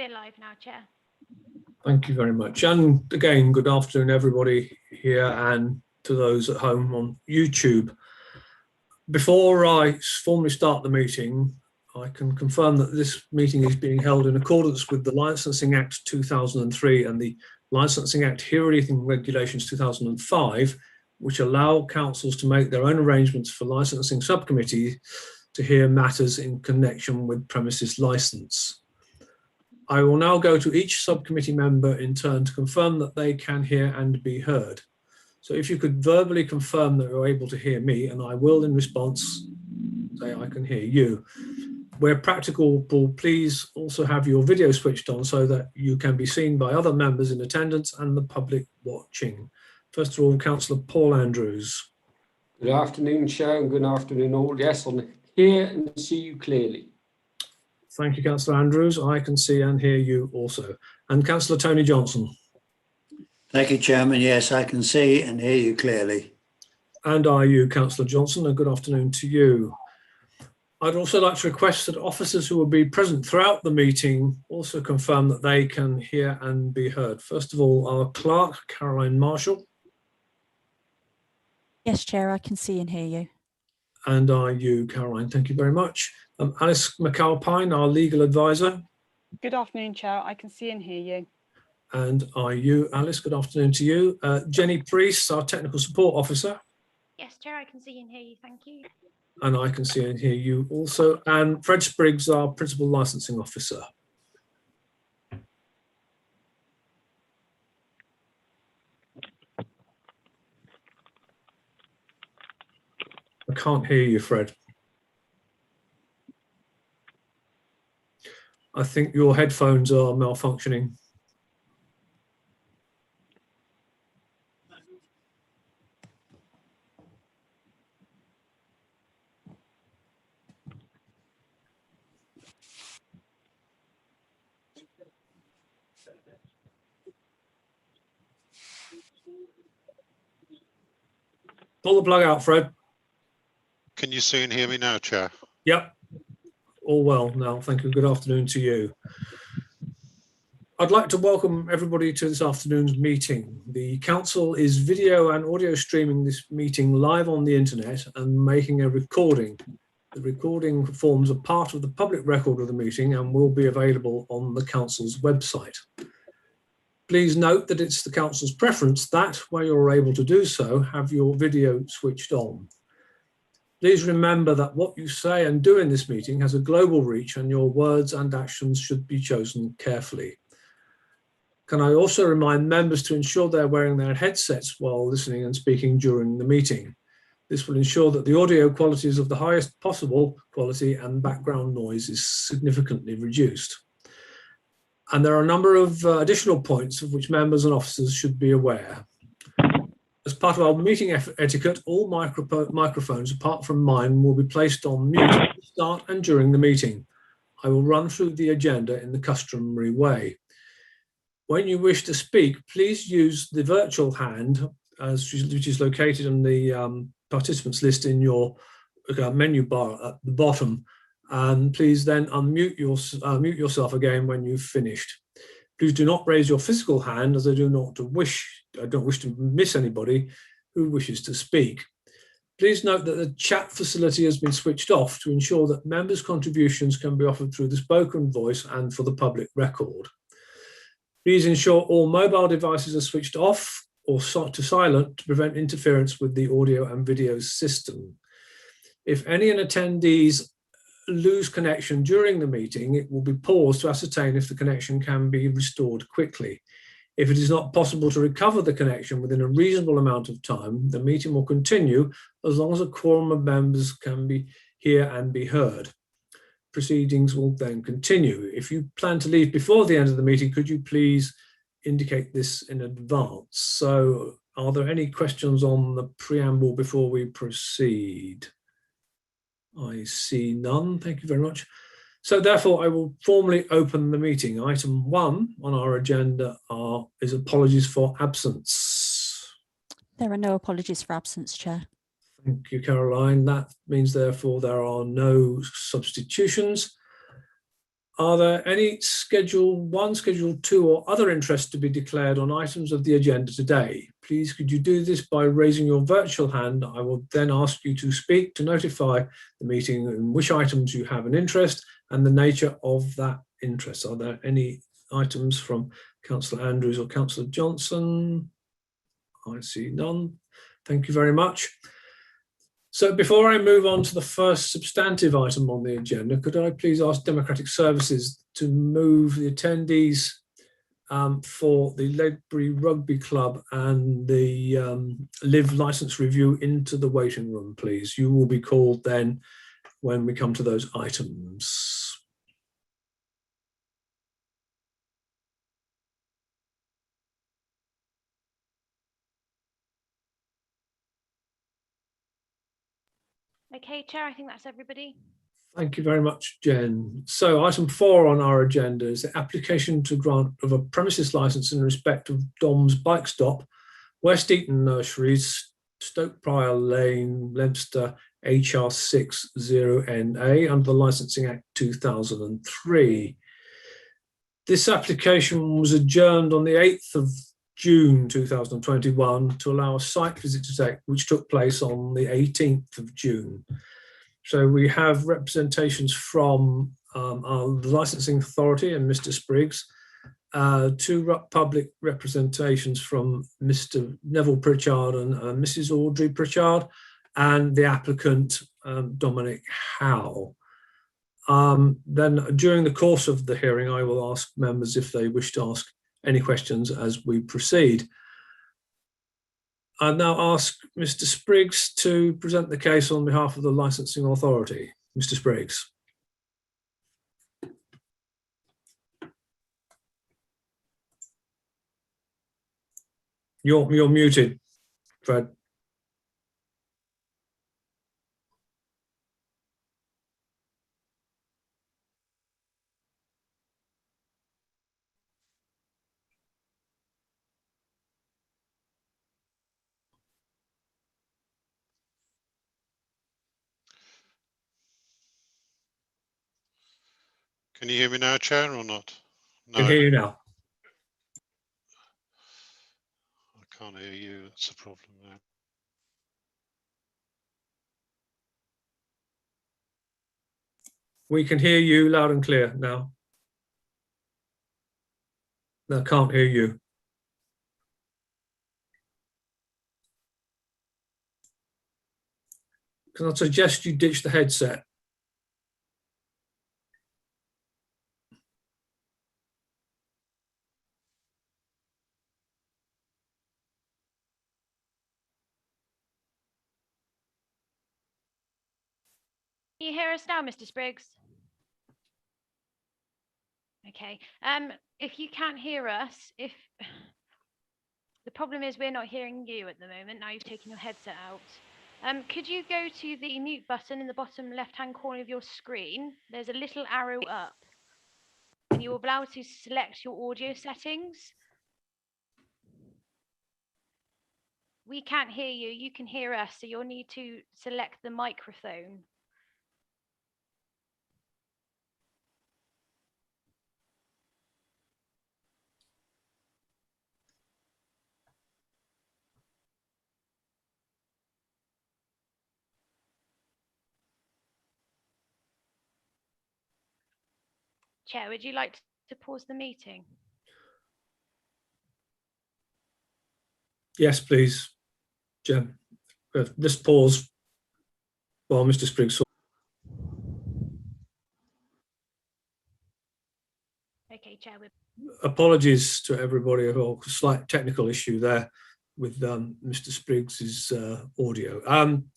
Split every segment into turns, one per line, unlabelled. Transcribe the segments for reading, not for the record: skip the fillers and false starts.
We're live now, Chair.
Thank you very much. And again, good afternoon, everybody here and to those at home on YouTube. Before I formally start the meeting, I can confirm that this meeting is being held in accordance with the Licensing Act 2003 and the Licensing Act Hearing Regulations 2005, which allow councils to make their own arrangements for licensing subcommittees to hear matters in connection with premises licence. I will now go to each subcommittee member in turn to confirm that they can hear and be heard. So if you could verbally confirm that you're able to hear me, and I will in response say I can hear you. Where practicable, please also have your video switched on so that you can be seen by other members in attendance and the public watching. First of all, Councillor Paul Andrews.
Good afternoon, Chair, and good afternoon all. Yes, I hear and see you clearly.
Thank you, Councillor Andrews. I can see and hear you also. And Councillor Tony Johnson.
Thank you, Chairman. Yes, I can see and hear you clearly.
And are you, Councillor Johnson, and good afternoon to you. I'd also like to request that officers who will be present throughout the meeting also confirm that they can hear and be heard. First of all, our clerk, Caroline Marshall.
Yes, Chair, I can see and hear you.
And are you, Caroline? Thank you very much. Alice McAlpine, our legal advisor.
Good afternoon, Chair. I can see and hear you.
And are you, Alice? Good afternoon to you. Jenny Priest, our technical support officer.
Yes, Chair, I can see and hear you. Thank you.
And I can see and hear you also. And Fred Spriggs, our principal licensing officer. I can't hear you, Fred. I think your headphones are malfunctioning. Pull the plug out, Fred.
Can you see and hear me now, Chair?
Yep. All well now. Thank you. Good afternoon to you. I'd like to welcome everybody to this afternoon's meeting. The council is video and audio streaming this meeting live on the internet and making a recording. The recording forms a part of the public record of the meeting and will be available on the council's website. Please note that it's the council's preference that, where you're able to do so, have your video switched on. Please remember that what you say and do in this meeting has a global reach and your words and actions should be chosen carefully. Can I also remind members to ensure they're wearing their headsets while listening and speaking during the meeting. This will ensure that the audio quality is of the highest possible quality and background noise is significantly reduced. And there are a number of additional points of which members and officers should be aware. As part of our meeting etiquette, all microphones, apart from mine, will be placed on mute at the start and during the meeting. I will run through the agenda in the customary way. When you wish to speak, please use the virtual hand, which is located on the participants list in your menu bar at the bottom. And please then unmute mute yourself again when you've finished. Please do not raise your physical hand, as I don't wish to miss anybody who wishes to speak. Please note that the chat facility has been switched off to ensure that members' contributions can be offered through the spoken voice and for the public record. Please ensure all mobile devices are switched off or to silent to prevent interference with the audio and video system. If any attendees lose connection during the meeting, it will be paused to ascertain if the connection can be restored quickly. If it is not possible to recover the connection within a reasonable amount of time, the meeting will continue as long as a quorum of members can be hear and be heard. Proceedings will then continue. If you plan to leave before the end of the meeting, could you please indicate this in advance? So are there any questions on the preamble before we proceed? I see none. Thank you very much. So therefore, I will formally open the meeting. Item 1 on our agenda is apologies for absence.
There are no apologies for absence, Chair.
Thank you, Caroline. That means therefore there are no substitutions. Are there any Schedule 1, Schedule 2 or other interests to be declared on items of the agenda today? Please could you do this by raising your virtual hand? I will then ask you to speak to notify the meeting in which items you have an interest and the nature of that interest. Are there any items from Councillor Andrews or Councillor Johnson? I see none. Thank you very much. So before I move on to the first substantive item on the agenda, could I please ask Democratic Services to move the attendees for the Ledbury Rugby Club and the LIV licence review into the waiting room, please? You will be called then when we come to those items.
Okay, Chair, I think that's everybody.
Thank you very much, Jen. So item 4 on our agenda is the application to grant of a premises licence in respect of Dom's Bike Stop, West Eaton Nurseries, Stoke Prior Lane, Leominster, HR60NA under the Licensing Act 2003. This application was adjourned on the 8th of June 2021 to allow a site visit to take, which took place on the 18th of June. So we have representations from the licensing authority and Mr. Spriggs, 2 public representations from Mr. Neville Pritchard and Mrs. Audrey Pritchard, and the applicant Dominic Howe. Then during the course of the hearing, I will ask members if they wish to ask any questions as we proceed. I now ask Mr. Spriggs to present the case on behalf of the licensing authority. Mr. Spriggs. You're muted, Fred.
Can you hear me now, Chair, or not? No,
Can hear you now.
I can't hear you. That's the problem now.
We can hear you loud and clear now. No, can't hear you. Can I suggest you ditch the headset?
Can you hear us now, Mr. Spriggs? Okay. If you can't hear us, the problem is we're not hearing you at the moment. Now you've taken your headset out. Could you go to the mute button in the bottom left-hand corner of your screen? There's a little arrow up, and you will be able to select your audio settings. We can't hear you. You can hear us, so you'll need to select the microphone. Chair, would you like to pause the meeting?
Yes, please, Jen. Just pause while Mr. Spriggs.
Okay, Chair.
Apologies to everybody for a slight technical issue there with Mr. Spriggs's audio.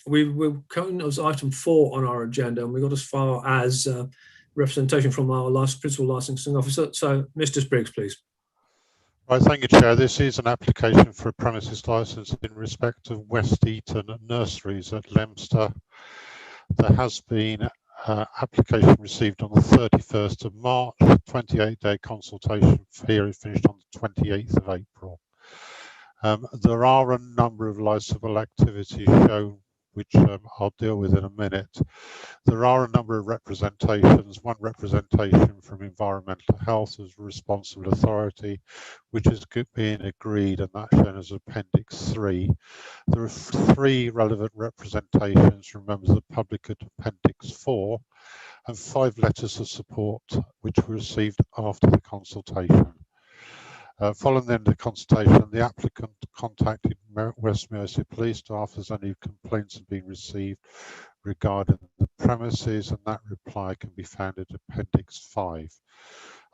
We're coming as item 4 on our agenda, and we got as far as representation from our principal licensing officer. So, Mr. Spriggs, please.
Right, thank you, Chair. This is an application for a premises licence in respect of West Eaton Nurseries at Leominster. There has been application received on the 31st of March, 28-day consultation period finished on the 28th of April. There are a number of licensable activities shown which I'll deal with in a minute. There are a number of representations. One representation from Environmental Health as responsible authority, which has been agreed, and that's shown as Appendix 3. There are 3 relevant representations from members of the public at Appendix 4, and 5 letters of support which were received after the consultation. Following the end of the consultation, the applicant contacted West Mercia Police staff as any complaints have been received regarding the premises, and that reply can be found in Appendix 5.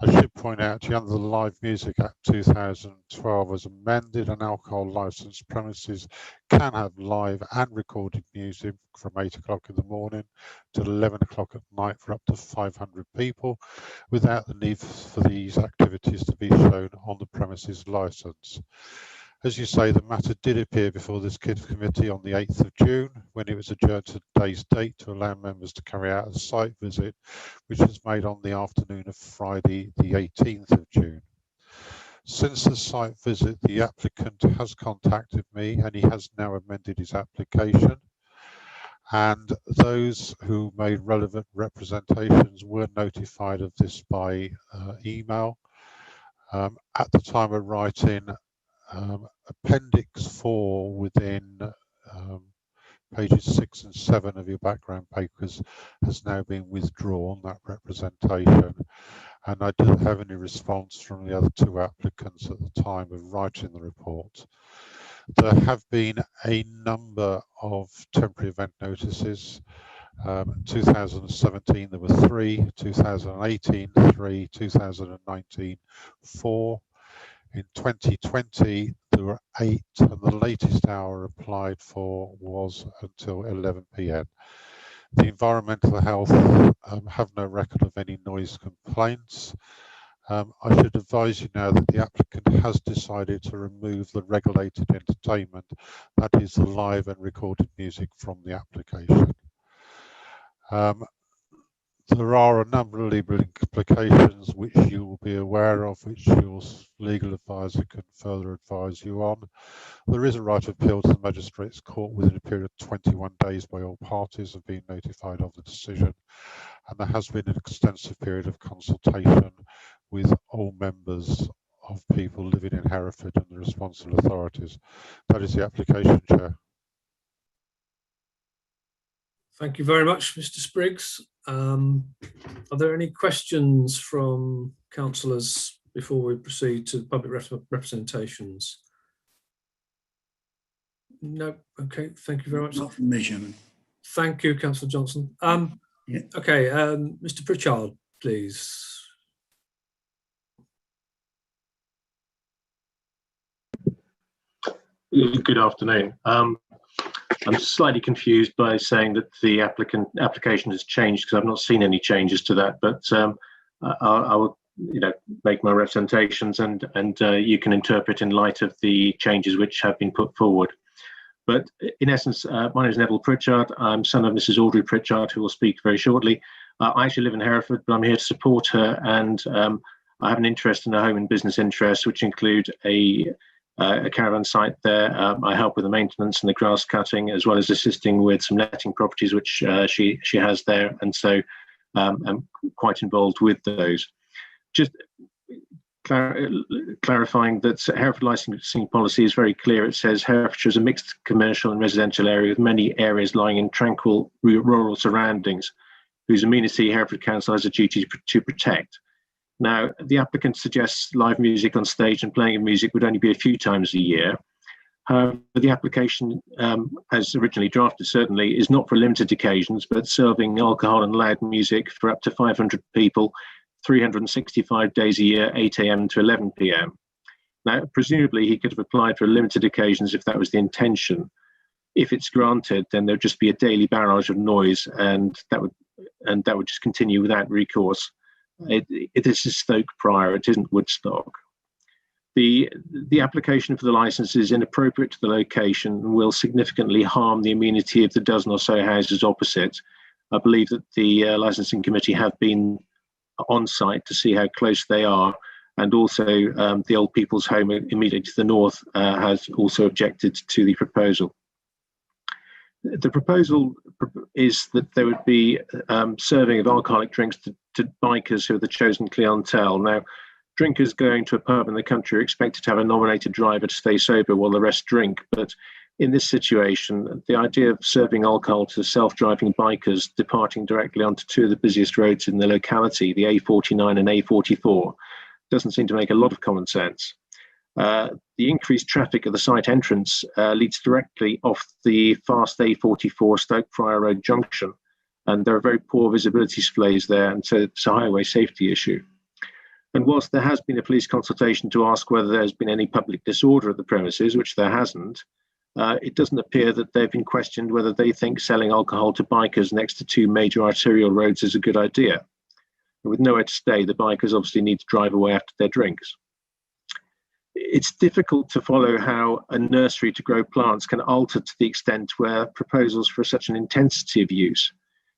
I should point out, under the Live Music Act 2012 as amended, an alcohol licensed premises can have live and recorded music from 8 o'clock in the morning till 11 o'clock at night for up to 500 people, without the need for these activities to be shown on the premises license. As you say, the matter did appear before this committee on the 8th of June, when it was adjourned to today's date to allow members to carry out a site visit, which was made on the afternoon of Friday, the 18th of June. Since the site visit, the applicant has contacted me and he has now amended his application. And those who made relevant representations were notified of this by email. At the time of writing, Appendix 4 within pages 6 and 7 of your background papers has now been withdrawn, that representation, and I didn't have any response from the other 2 applicants at the time of writing the report. There have been a number of temporary event notices. 2017 there were 3, 2018 3, 2019 4. In 2020, there were 8, and the latest hour applied for was until 11 p.m. The Environmental Health have no record of any noise complaints. I should advise you now that the applicant has decided to remove the regulated entertainment, that is the live and recorded music, from the application. There are a number of legal implications which you will be aware of, which your legal advisor can further advise you on. There is a right of appeal to the Magistrates' Court within a period of 21 days by all parties have been notified of the decision, and there has been an extensive period of consultation with all members of people living in Hereford and the responsible authorities. That is the application, Chair.
Thank you very much, Mr. Spriggs. Are there any questions from councillors before we proceed to public representations? No. Okay. Thank you very much.
Not from me, Chairman.
Thank you, Councillor Johnson.
Yeah.
Okay. Mr. Pritchard, please.
Good afternoon. I'm slightly confused by saying that the application has changed, because I've not seen any changes to that. But I will, make my representations, and you can interpret in light of the changes which have been put forward. But in essence, my name is Neville Pritchard. I'm son of Mrs. Audrey Pritchard, who will speak very shortly. I actually live in Hereford, but I'm here to support her, and I have an interest in her home and business interests, which include a caravan site there. I help with the maintenance and the grass cutting, as well as assisting with some letting properties which she has there, and so I'm quite involved with those. Just clarifying that Hereford licensing policy is very clear. It says Herefordshire is a mixed commercial and residential area with many areas lying in tranquil rural surroundings, whose amenity Hereford Council has a duty to protect. Now, the applicant suggests live music on stage and playing of music would only be a few times a year. However, the application, as originally drafted, certainly is not for limited occasions, but serving alcohol and loud music for up to 500 people, 365 days a year, 8 a.m. to 11 p.m. Now, presumably, he could have applied for limited occasions if that was the intention. If it's granted, then there'd just be a daily barrage of noise, and that would just continue without recourse. It is Stoke Prior, it isn't Woodstock. The application for the licence is inappropriate to the location and will significantly harm the amenity of the dozen or so houses opposite. I believe that the licensing committee have been on site to see how close they are, and also the Old People's Home immediately to the north has also objected to the proposal. The proposal is that there would be serving of alcoholic drinks to bikers who are the chosen clientele. Now, drinkers going to a pub in the country are expected to have a nominated driver to stay sober while the rest drink. But in this situation, the idea of serving alcohol to self-driving bikers departing directly onto two of the busiest roads in the locality, the A49 and A44, doesn't seem to make a lot of common sense. The increased traffic at the site entrance leads directly off the fast A44 Stoke Friar Road junction, and there are very poor visibility displays there, and so it's a highway safety issue. And whilst there has been a police consultation to ask whether there's been any public disorder at the premises, which there hasn't, it doesn't appear that they've been questioned whether they think selling alcohol to bikers next to two major arterial roads is a good idea. And with nowhere to stay, the bikers obviously need to drive away after their drinks. It's difficult to follow how a nursery to grow plants can alter to the extent where proposals for such an intensity of use,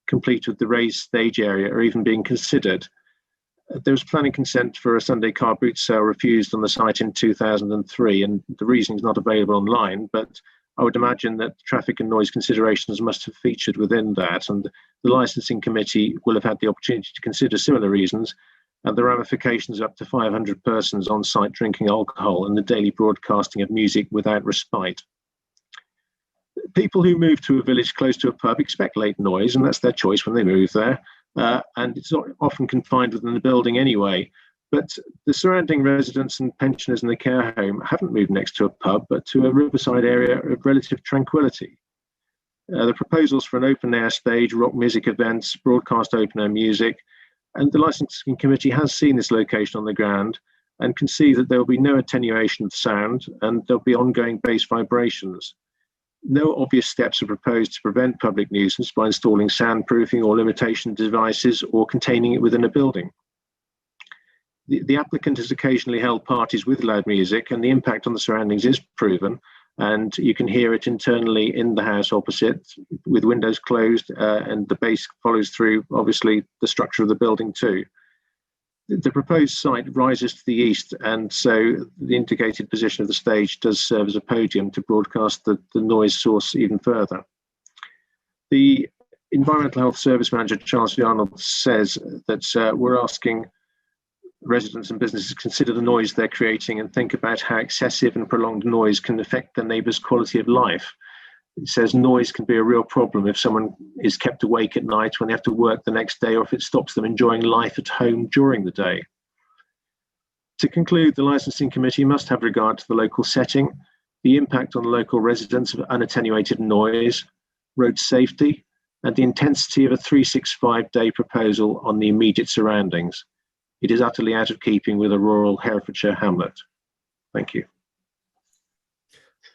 complete with the raised stage area, are even being considered. There was planning consent for a Sunday car boot sale refused on the site in 2003, and the reasoning is not available online, but I would imagine that traffic and noise considerations must have featured within that, and the licensing committee will have had the opportunity to consider similar reasons, and the ramifications of up to 500 persons on site drinking alcohol and the daily broadcasting of music without respite. People who move to a village close to a pub expect late noise, and that's their choice when they move there. And it's not often confined within the building anyway. But the surrounding residents and pensioners in the care home haven't moved next to a pub, but to a riverside area of relative tranquility. The proposals for an open-air stage, rock music events, broadcast open-air music, and the licensing committee has seen this location on the ground and can see that there will be no attenuation of sound and there'll be ongoing bass vibrations. No obvious steps are proposed to prevent public nuisance by installing soundproofing or limitation devices or containing it within a building. The applicant has occasionally held parties with loud music, and the impact on the surroundings is proven, and you can hear it internally in the house opposite with windows closed, and the bass follows through, obviously, the structure of the building too. The proposed site rises to the east, and so the indicated position of the stage does serve as a podium to broadcast the noise source even further. The Environmental Health Service Manager, Charles V. Arnold, says that we're asking residents and businesses consider the noise they're creating and think about how excessive and prolonged noise can affect their neighbours' quality of life. It says noise can be a real problem if someone is kept awake at night when they have to work the next day, or if it stops them enjoying life at home during the day. To conclude, the licensing committee must have regard to the local setting, the impact on local residents of unattenuated noise, road safety, and the intensity of a 365-day proposal on the immediate surroundings. It is utterly out of keeping with a rural Herefordshire hamlet. Thank you.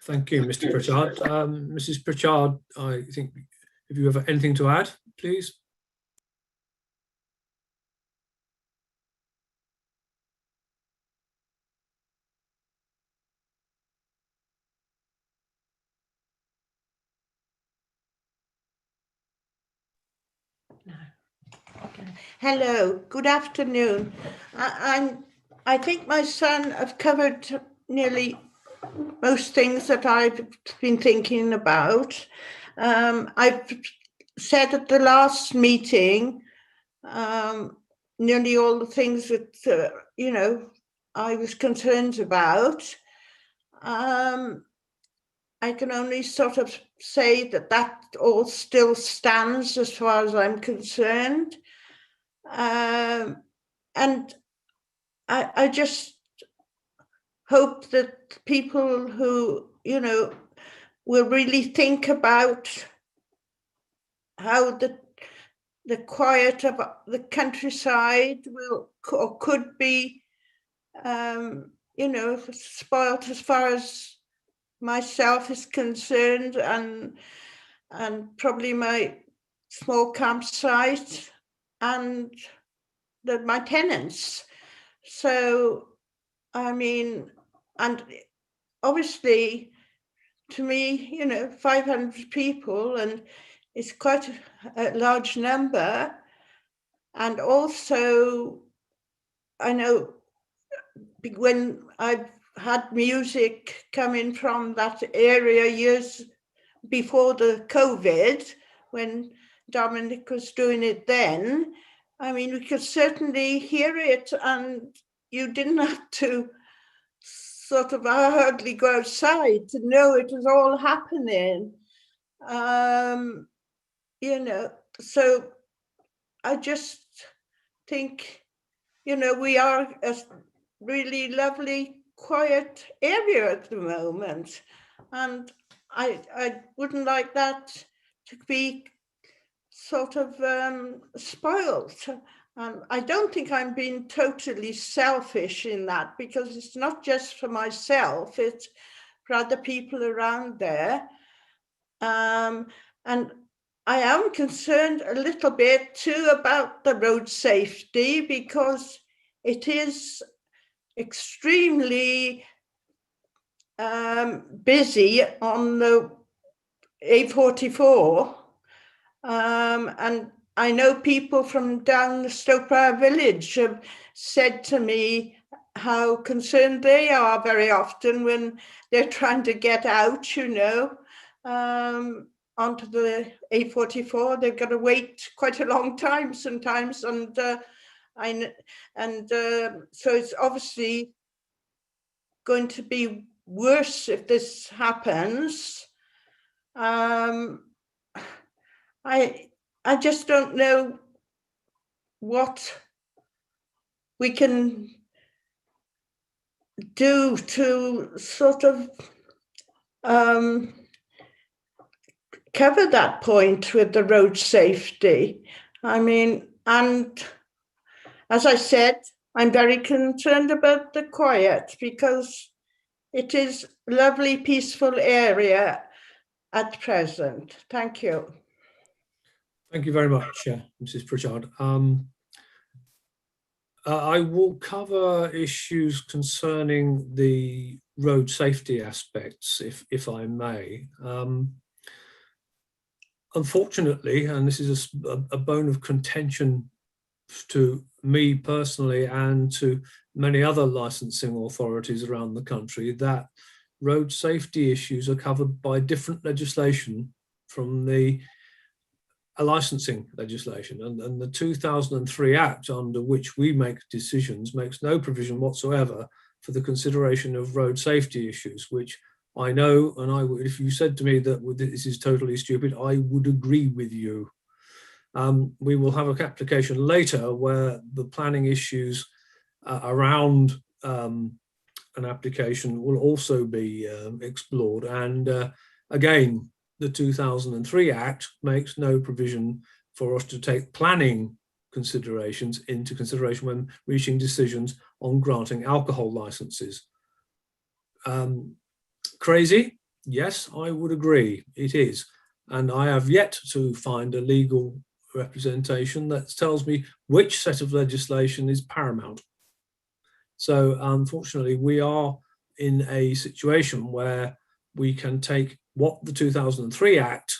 Thank you, Mr. Pritchard. Mrs. Pritchard, I think, if you have anything to add, please.
Hello, good afternoon. I think my son have covered nearly most things that I've been thinking about. I've said at the last meeting nearly all the things that I was concerned about. I can only sort of say that all still stands as far as I'm concerned. And I just hope that people who, will really think about how the quiet of the countryside will or could be, spoilt as far as myself is concerned, and probably my small campsite and my tenants. So, I mean, and obviously to me, 500 people, and it's quite a large number. And also, I know when I've had music coming from that area years before the COVID, when Dominic was doing it then, I mean, we could certainly hear it, and you didn't have to sort of hardly go outside to know it was all happening. You know, so I just think, you know, we are a really lovely, quiet area at the moment. And I wouldn't like that to be sort of spoilt. I don't think I'm being totally selfish in that, because it's not just for myself, it's for other people around there. And I am concerned a little bit too about the road safety, because it is extremely busy on the A44. And I know people from down the Stokeborough village have said to me how concerned they are very often when they're trying to get out, you know, onto the A44. They've got to wait quite a long time sometimes, and so it's obviously going to be worse if this happens. I just don't know what we can do to sort of cover that point with the road safety. I mean, and as I said, I'm very concerned about the quiet, because it is a lovely, peaceful area at present. Thank you.
Thank you very much, Mrs. Pritchard. I will cover issues concerning the road safety aspects, if I may. Unfortunately, and this is a bone of contention to me personally and to many other licensing authorities around the country, that road safety issues are covered by different legislation from the licensing legislation, and the 2003 Act, under which we make decisions, makes no provision whatsoever for the consideration of road safety issues, which I know, and I would, if you said to me that this is totally stupid, I would agree with you. We will have an application later where the planning issues around an application will also be explored, and again, the 2003 Act makes no provision for us to take planning considerations into consideration when reaching decisions on granting alcohol licenses. Crazy? Yes, I would agree, it is. And I have yet to find a legal representation that tells me which set of legislation is paramount. So unfortunately, we are in a situation where we can take what the 2003 Act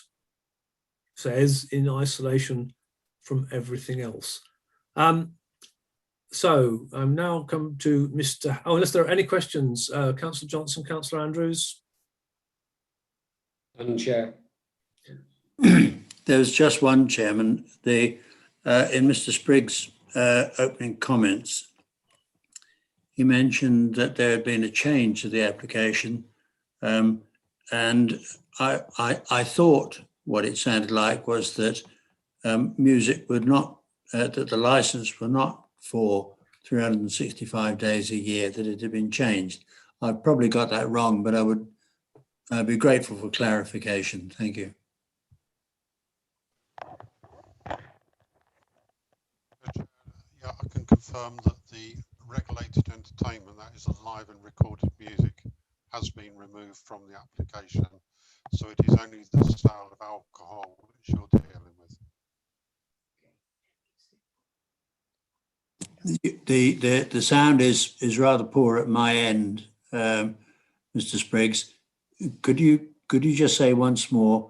says in isolation from everything else. So I'm now come to Mr. Oh, unless there are any questions, Councillor Johnson, Councillor Andrews.
And Chair.
There's just one, Chairman. In Mr. Spriggs' opening comments, he mentioned that there had been a change to the application, and I thought what it sounded like was that music would not, that the license were not for 365 days a year, that it had been changed. I've probably got that wrong, but I'd be grateful for clarification. Thank you.
Yeah, I can confirm that the regulated entertainment, that is a live and recorded music, has been removed from the application. So it is only the sale of alcohol which you're dealing with.
The sound is rather poor at my end, Mr. Spriggs. Could you just say once more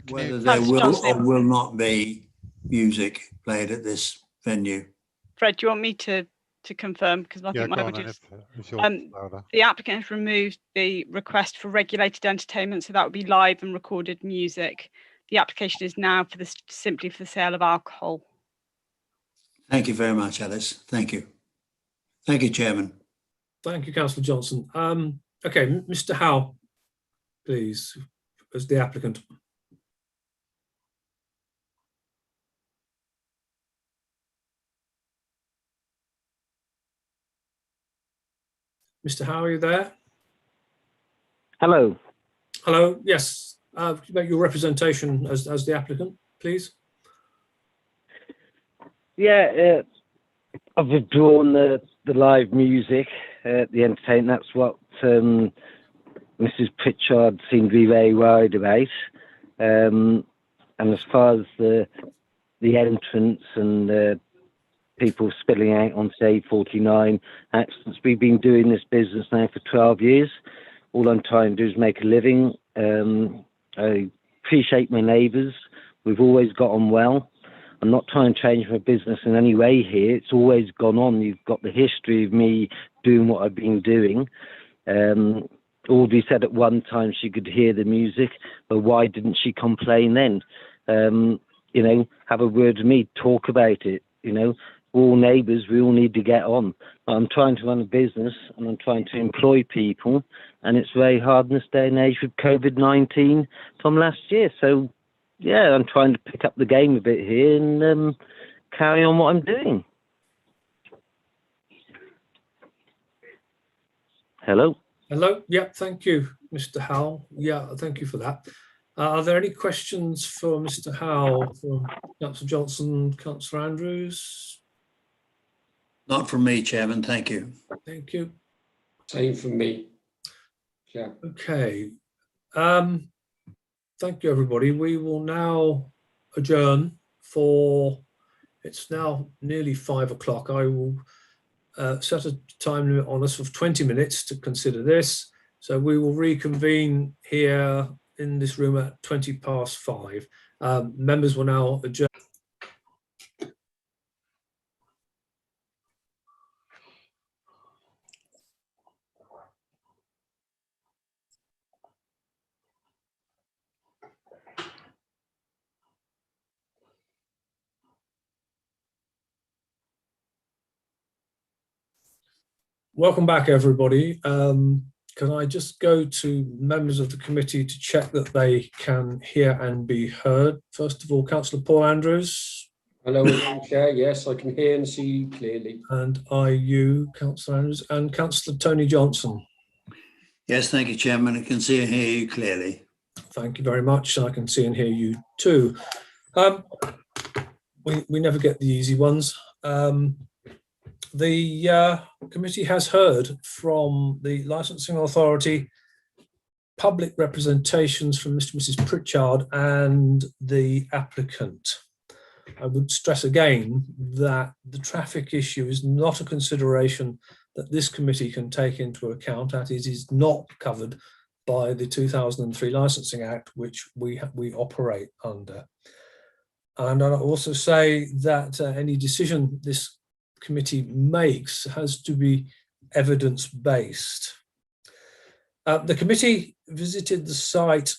whether there will or will not be music played at this venue?
Fred, do you want me to to confirm, because I
Yeah,
think my
go on
audio
then,
is.
if you're louder.
The applicant has removed the request for regulated entertainment, so that would be live and recorded music. The application is now for this simply for the sale of alcohol.
Thank you very much, Alice. Thank you. Thank you, Chairman.
Thank you, Councillor Johnson. Okay, Mr. Howe, please, as the applicant. Mr. Howe, are you there?
Hello.
Hello, yes. Could you make your representation as the applicant, please?
Yeah, I've withdrawn the live music, the entertainment. That's what Mrs. Pritchard seemed to be very worried about. And as far as the entrance and people spilling out on say 49 accidents, we've been doing this business now for 12 years. All I'm trying to do is make a living. I appreciate my neighbours. We've always got on well. I'm not trying to change my business in any way here. It's always gone on. You've got the history of me doing what I've been doing. Audrey said at one time she could hear the music, but why didn't she complain then? You know, have a word with me, talk about it. You know, we're all neighbours, we all need to get on. I'm trying to run a business and I'm trying to employ people, and it's very hard in this day and age with COVID-19 from last year. So, yeah, I'm trying to pick up the game a bit here and carry on what I'm doing. Hello?
Hello, yeah, thank you, Mr. Howell. Yeah, thank you for that. Are there any questions for Mr. Howell from Councillor Johnson, Councillor Andrews?
Not from me, Chairman. Thank you.
Thank you.
Same from me. Yeah.
Okay. Thank you, everybody. We will now adjourn for, it's now nearly 5 o'clock. I will set a time limit on us of 20 minutes to consider this. So we will reconvene here in this room at 5:20. Members will now adjourn. Welcome back, everybody. Can I just go to members of the committee to check that they can hear and be heard? First of all, Councillor Paul Andrews.
Hello, Chair. Yes, I can hear and see you clearly.
And you, Councillor Andrews, and Councillor Tony Johnson.
Yes, thank you, Chairman. I can see and hear you clearly.
Thank you very much. I can see and hear you too. We never get the easy ones. The committee has heard from the licensing authority, public representations from Mr. and Mrs. Pritchard and the applicant. I would stress again that the traffic issue is not a consideration that this committee can take into account, as it is not covered by the 2003 Licensing Act, which we operate under. And I'll also say that any decision this committee makes has to be evidence-based. The committee visited the site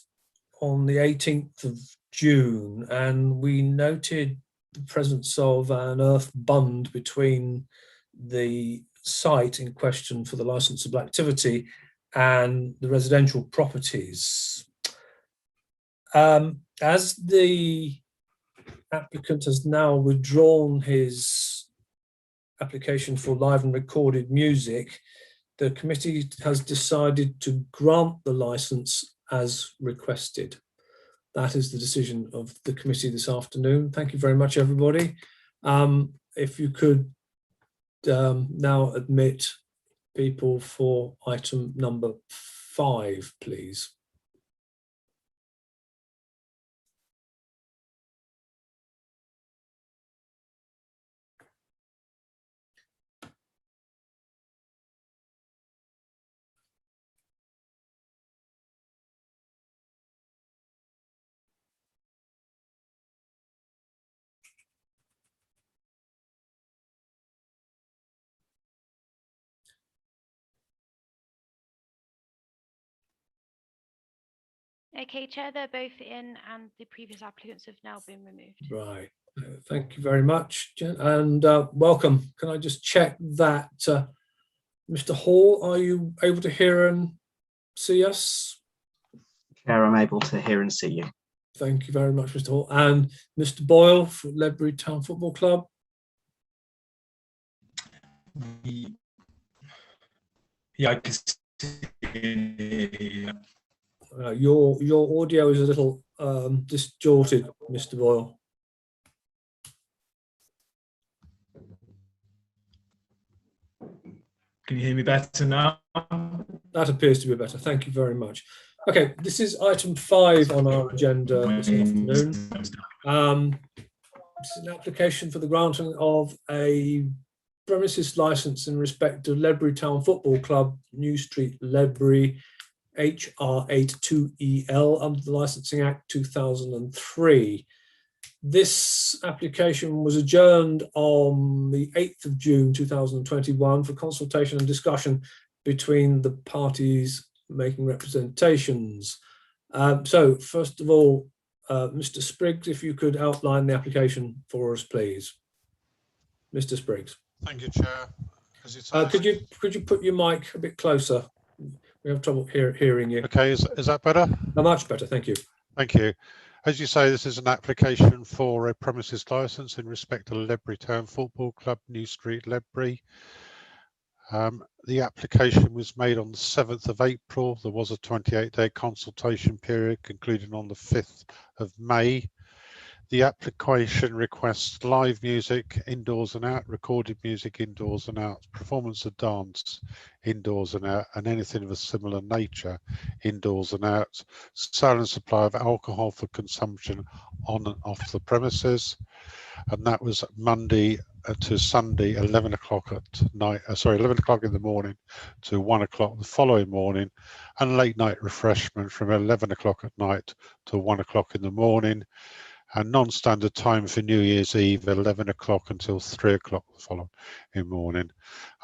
on the 18th of June, and we noted the presence of an earth bund between the site in question for the licensable activity and the residential properties. As the applicant has now withdrawn his application for live and recorded music, the committee has decided to grant the license as requested. That is the decision of the committee this afternoon. Thank you very much, everybody. If you could now admit people for item number 5, please.
Okay, Chair, they're both in and the previous applicants have now been removed.
Right. Thank you very much, Jen, and welcome. Can I just check that, Mr. Hall, are you able to hear and see us?
Chair, I'm able to hear and see you.
Thank you very much, Mr. Hall. And Mr. Boyle for Ledbury Town Football Club.
Yeah, I can see.
Your audio is a little distorted, Mr. Boyle.
Can you hear me better now?
That appears to be better. Thank you very much. Okay, this is item 5 on our agenda this afternoon. It's an application for the granting of a premises license in respect of Ledbury Town Football Club, New Street, Ledbury, HR82EL under the Licensing Act 2003. This application was adjourned on the 8th of June 2021 for consultation and discussion between the parties making representations. So first of all, Mr. Spriggs, if you could outline the application for us, please. Mr. Spriggs.
Thank you, Chair.
Could you put your mic a bit closer? We have trouble hearing you.
Okay, is that better?
Much better, thank you.
Thank you. As you say, this is an application for a premises licence in respect to Ledbury Town Football Club, New Street, Ledbury. The application was made on the 7th of April. There was a 28-day consultation period concluding on the 5th of May. The application requests live music indoors and out, recorded music indoors and out, performance of dance indoors and out, and anything of a similar nature indoors and out, sale and supply of alcohol for consumption on and off the premises. And that was Monday to Sunday, 11 o'clock at night, 11 o'clock in the morning to 1 o'clock the following morning, and late night refreshment from 11 o'clock at night to 1 o'clock in the morning. And non-standard time for New Year's Eve, 11 o'clock until 3 o'clock the following morning.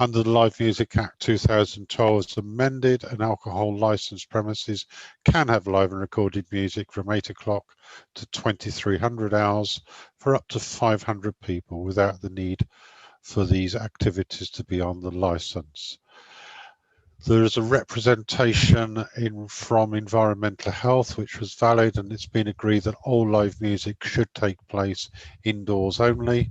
Under the Live Music Act 2012 as amended, an alcohol licensed premises can have live and recorded music from 8 o'clock to 2300 hours for up to 500 people without the need for these activities to be on the licence. There is a representation from Environmental Health, which was valid, and it's been agreed that all live music should take place indoors only.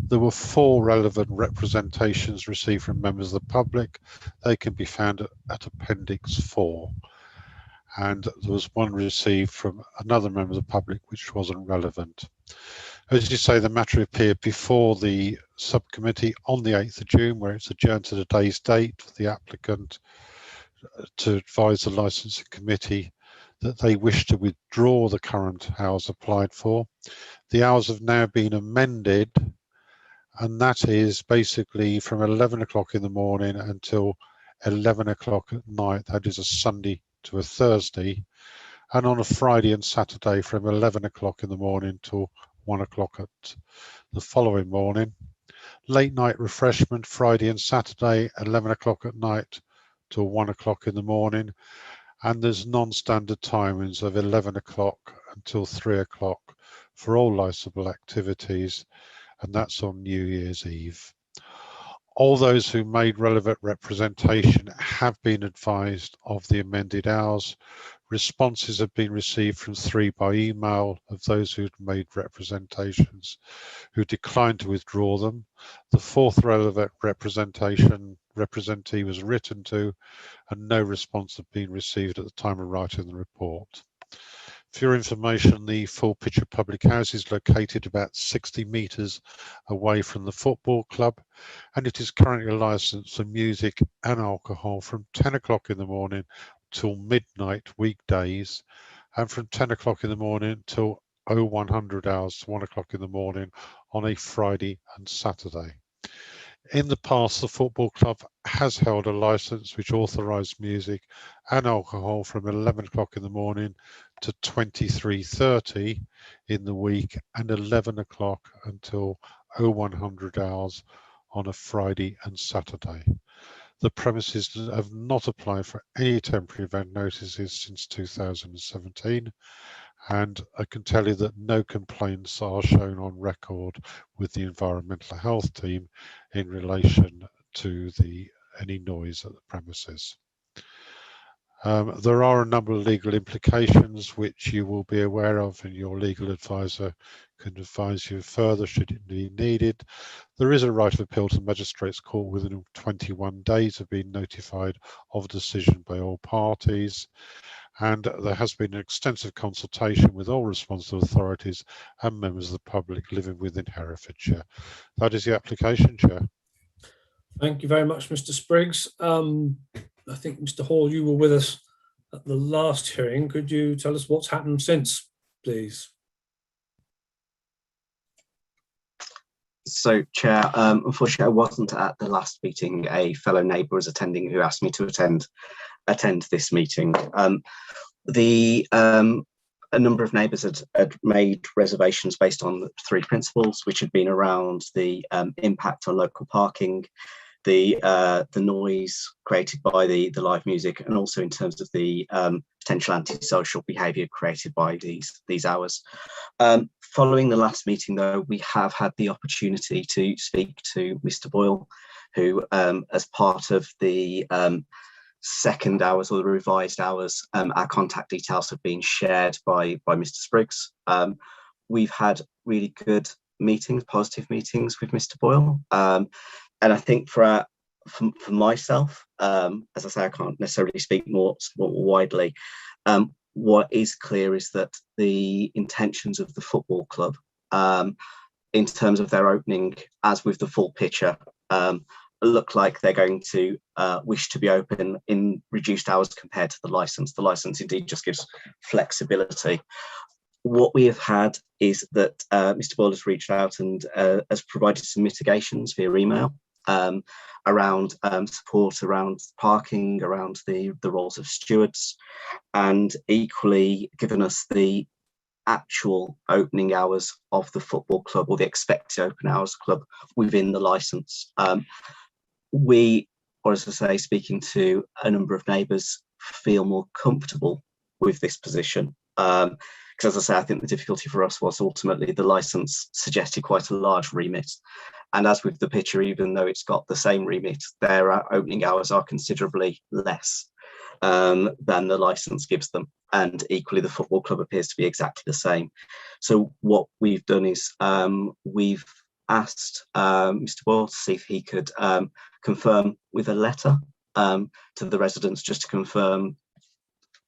There were 4 relevant representations received from members of the public. They can be found at Appendix 4. And there was 1 received from another member of the public, which wasn't relevant. As you say, the matter appeared before the subcommittee on the 8th of June, where it's adjourned to today's date for the applicant to advise the licensing committee that they wish to withdraw the current hours applied for. The hours have now been amended, and that is basically from 11 o'clock in the morning until 11 o'clock at night. That is a Sunday to a Thursday, and on a Friday and Saturday from 11 o'clock in the morning till 1 o'clock at the following morning. Late night refreshment Friday and Saturday, 11 o'clock at night till 1 o'clock in the morning. And there's non-standard timings of 11 o'clock until 3 o'clock for all licensable activities, and that's on New Year's Eve. All those who made relevant representation have been advised of the amended hours. Responses have been received from 3 by email of those who'd made representations who declined to withdraw them. The 4th relevant representee was written to, and no response had been received at the time of writing the report. For your information, the Full Picture Public House is located about 60 metres away from the football club, and it is currently licensed for music and alcohol from 10 o'clock in the morning till midnight weekdays, and from 10 o'clock in the morning till 0100 hours to 1 o'clock in the morning on a Friday and Saturday. In the past, the football club has held a licence which authorised music and alcohol from 11 o'clock in the morning to 23:30 in the week, and 11 o'clock until 0100 hours on a Friday and Saturday. The premises have not applied for any temporary event notices since 2017, and I can tell you that no complaints are shown on record with the environmental health team in relation to any noise at the premises. There are a number of legal implications which you will be aware of, and your legal advisor can advise you further should it be needed. There is a right of appeal to Magistrates Court within 21 days of being notified of a decision by all parties, and there has been an extensive consultation with all responsible authorities and members of the public living within Herefordshire. That is the application, Chair.
Thank you very much, Mr. Spriggs. I think, Mr. Hall, you were with us at the last hearing. Could you tell us what's happened since, please?
So, Chair, unfortunately, I wasn't at the last meeting. A fellow neighbour was attending who asked me to attend this meeting. A number of neighbours had made reservations based on 3 principles, which had been around the impact on local parking, the noise created by the live music, and also in terms of the potential antisocial behaviour created by these hours. Following the last meeting, though, we have had the opportunity to speak to Mr. Boyle, who, as part of the second hours or the revised hours, our contact details have been shared by Mr. Spriggs. We've had really good meetings, positive meetings with Mr. Boyle. And I think for myself, as I say, I can't necessarily speak more widely. What is clear is that the intentions of the football club, in terms of their opening, as with the full picture, look like they're going to wish to be open in reduced hours compared to the licence. The licence indeed just gives flexibility. What we have had is that Mr. Boyle has reached out and has provided some mitigations via email around support around parking, around the roles of stewards, and equally given us the actual opening hours of the football club, or the expected open hours club within the licence. We, or as I say, speaking to a number of neighbours, feel more comfortable with this position. Because as I say, I think the difficulty for us was ultimately the licence suggested quite a large remit. And as with the picture, even though it's got the same remit, their opening hours are considerably less than the licence gives them. And equally, the football club appears to be exactly the same. So what we've done is we've asked Mr. Boyle to see if he could confirm with a letter to the residents, just to confirm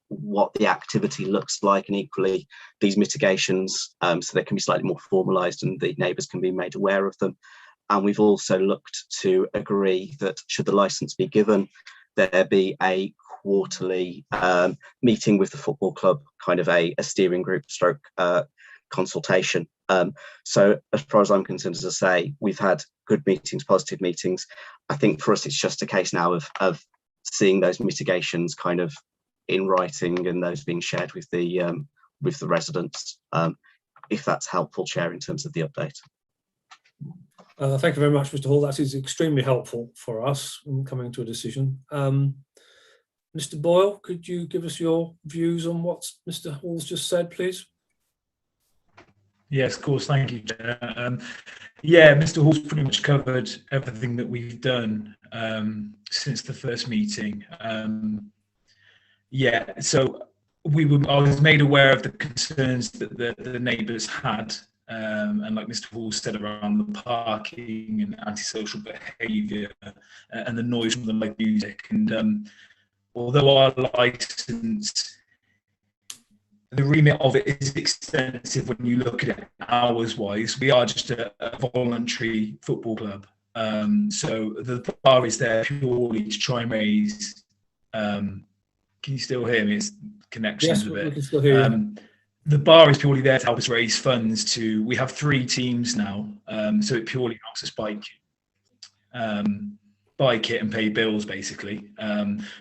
what the activity looks like, and equally these mitigations, so they can be slightly more formalised and the neighbours can be made aware of them. And we've also looked to agree that should the licence be given, there be a quarterly meeting with the football club, kind of a steering group stroke consultation. So as far as I'm concerned, as I say, we've had good meetings, positive meetings. I think for us, it's just a case now of seeing those mitigations kind of in writing and those being shared with the residents, if that's helpful, Chair, in terms of the update.
Thank you very much, Mr. Hall. That is extremely helpful for us in coming to a decision. Mr. Boyle, could you give us your views on what Mr. Hall's just said, please?
Yes, of course. Thank you, Chair. Yeah, Mr. Hall's pretty much covered everything that we've done since the first meeting. Yeah, so I was made aware of the concerns that the neighbours had, and like Mr. Hall said, around the parking and antisocial behaviour and the noise from the live music. And although our licence, the remit of it is extensive when you look at it hours-wise, we are just a voluntary football club. So the bar is there purely to try and raise. Can you still hear me? It's connections
yes,
a bit.
We can still hear you.
The bar is purely there to help us raise funds we have 3 teams now, so it purely helps us buy kit and pay bills, basically.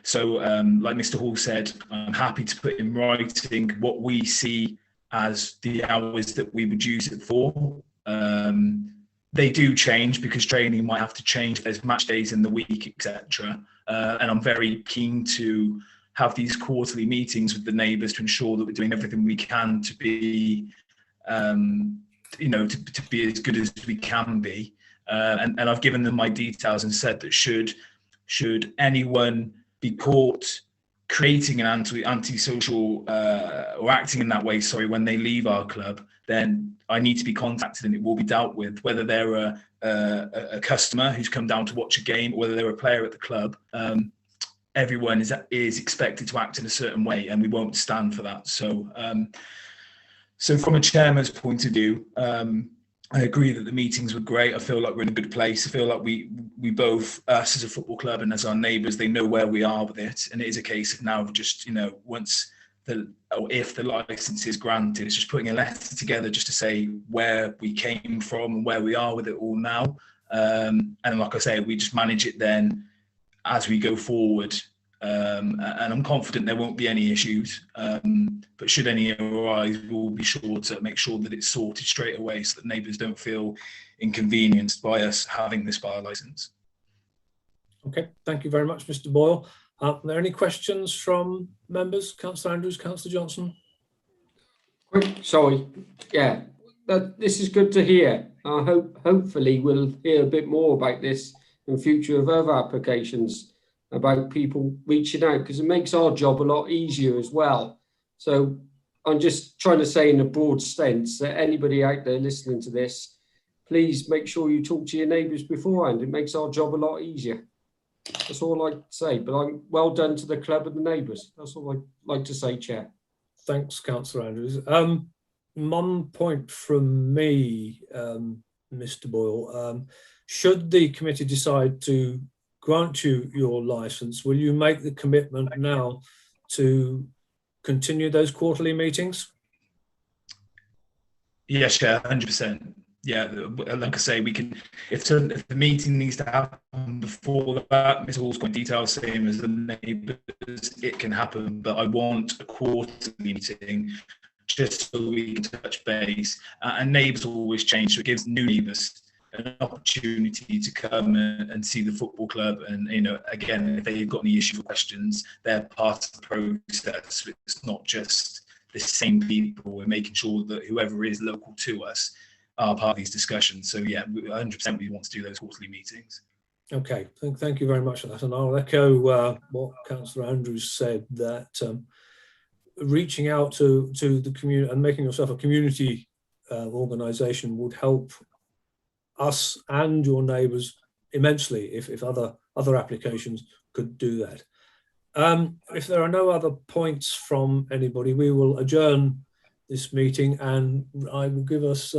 So like Mr. Hall said, I'm happy to put in writing what we see as the hours that we would use it for. They do change because training might have to change if there's match days in the week, etc. and I'm very keen to have these quarterly meetings with the neighbours to ensure that we're doing everything we can to be, you know, to be as good as we can be. And I've given them my details and said that should anyone be caught creating an antisocial or acting in that way, sorry, when they leave our club, then I need to be contacted and it will be dealt with, whether they're a customer who's come down to watch a game, or whether they're a player at the club. Everyone is expected to act in a certain way, and we won't stand for that. So, so from a chairman's point of view, I agree that the meetings were great. I feel like we're in a good place. I feel like we both, us as a football club and as our neighbours, they know where we are with it. And it is a case of now of just, you know, if the licence is granted, it's just putting a letter together just to say where we came from and where we are with it all now. And like I say, we just manage it then as we go forward. And I'm confident there won't be any issues, but should any arise, we'll be sure to make sure that it's sorted straight away so that neighbours don't feel inconvenienced by us having this bar licence.
Okay, thank you very much, Mr. Boyle. Are there any questions from members? Councillor Andrews, Councillor Johnson?
Sorry, yeah, this is good to hear. I hopefully we'll hear a bit more about this in future of other applications, about people reaching out, because it makes our job a lot easier as well. So I'm just trying to say in a broad sense that anybody out there listening to this, please make sure you talk to your neighbours beforehand. It makes our job a lot easier. That's all I like to say, but I'm well done to the club and the neighbours. That's all I'd like to say, Chair.
Thanks, Councillor Andrews. One point from me, Mr. Boyle. Should the committee decide to grant you your licence, will you make the commitment now to continue those quarterly meetings?
Yes, Chair, 100%. Yeah, like I say, we can, if the meeting needs to happen before that, Mr. Hall's got details, same as the neighbours, it can happen, but I want a quarterly meeting just so we can touch base. And neighbours always change, so it gives new neighbours an opportunity to come and see the football club, and, you know, again, if they've got any issues or questions, they're part of the process. It's not just the same people. We're making sure that whoever is local to us are part of these discussions. So yeah, 100% we want to do those quarterly meetings.
Okay, thank you very much for that, and I'll echo what Councillor Andrews said, that reaching out to the community and making yourself a community organisation would help us and your neighbours immensely if other applications could do that. If there are no other points from anybody, we will adjourn this meeting, and I will give us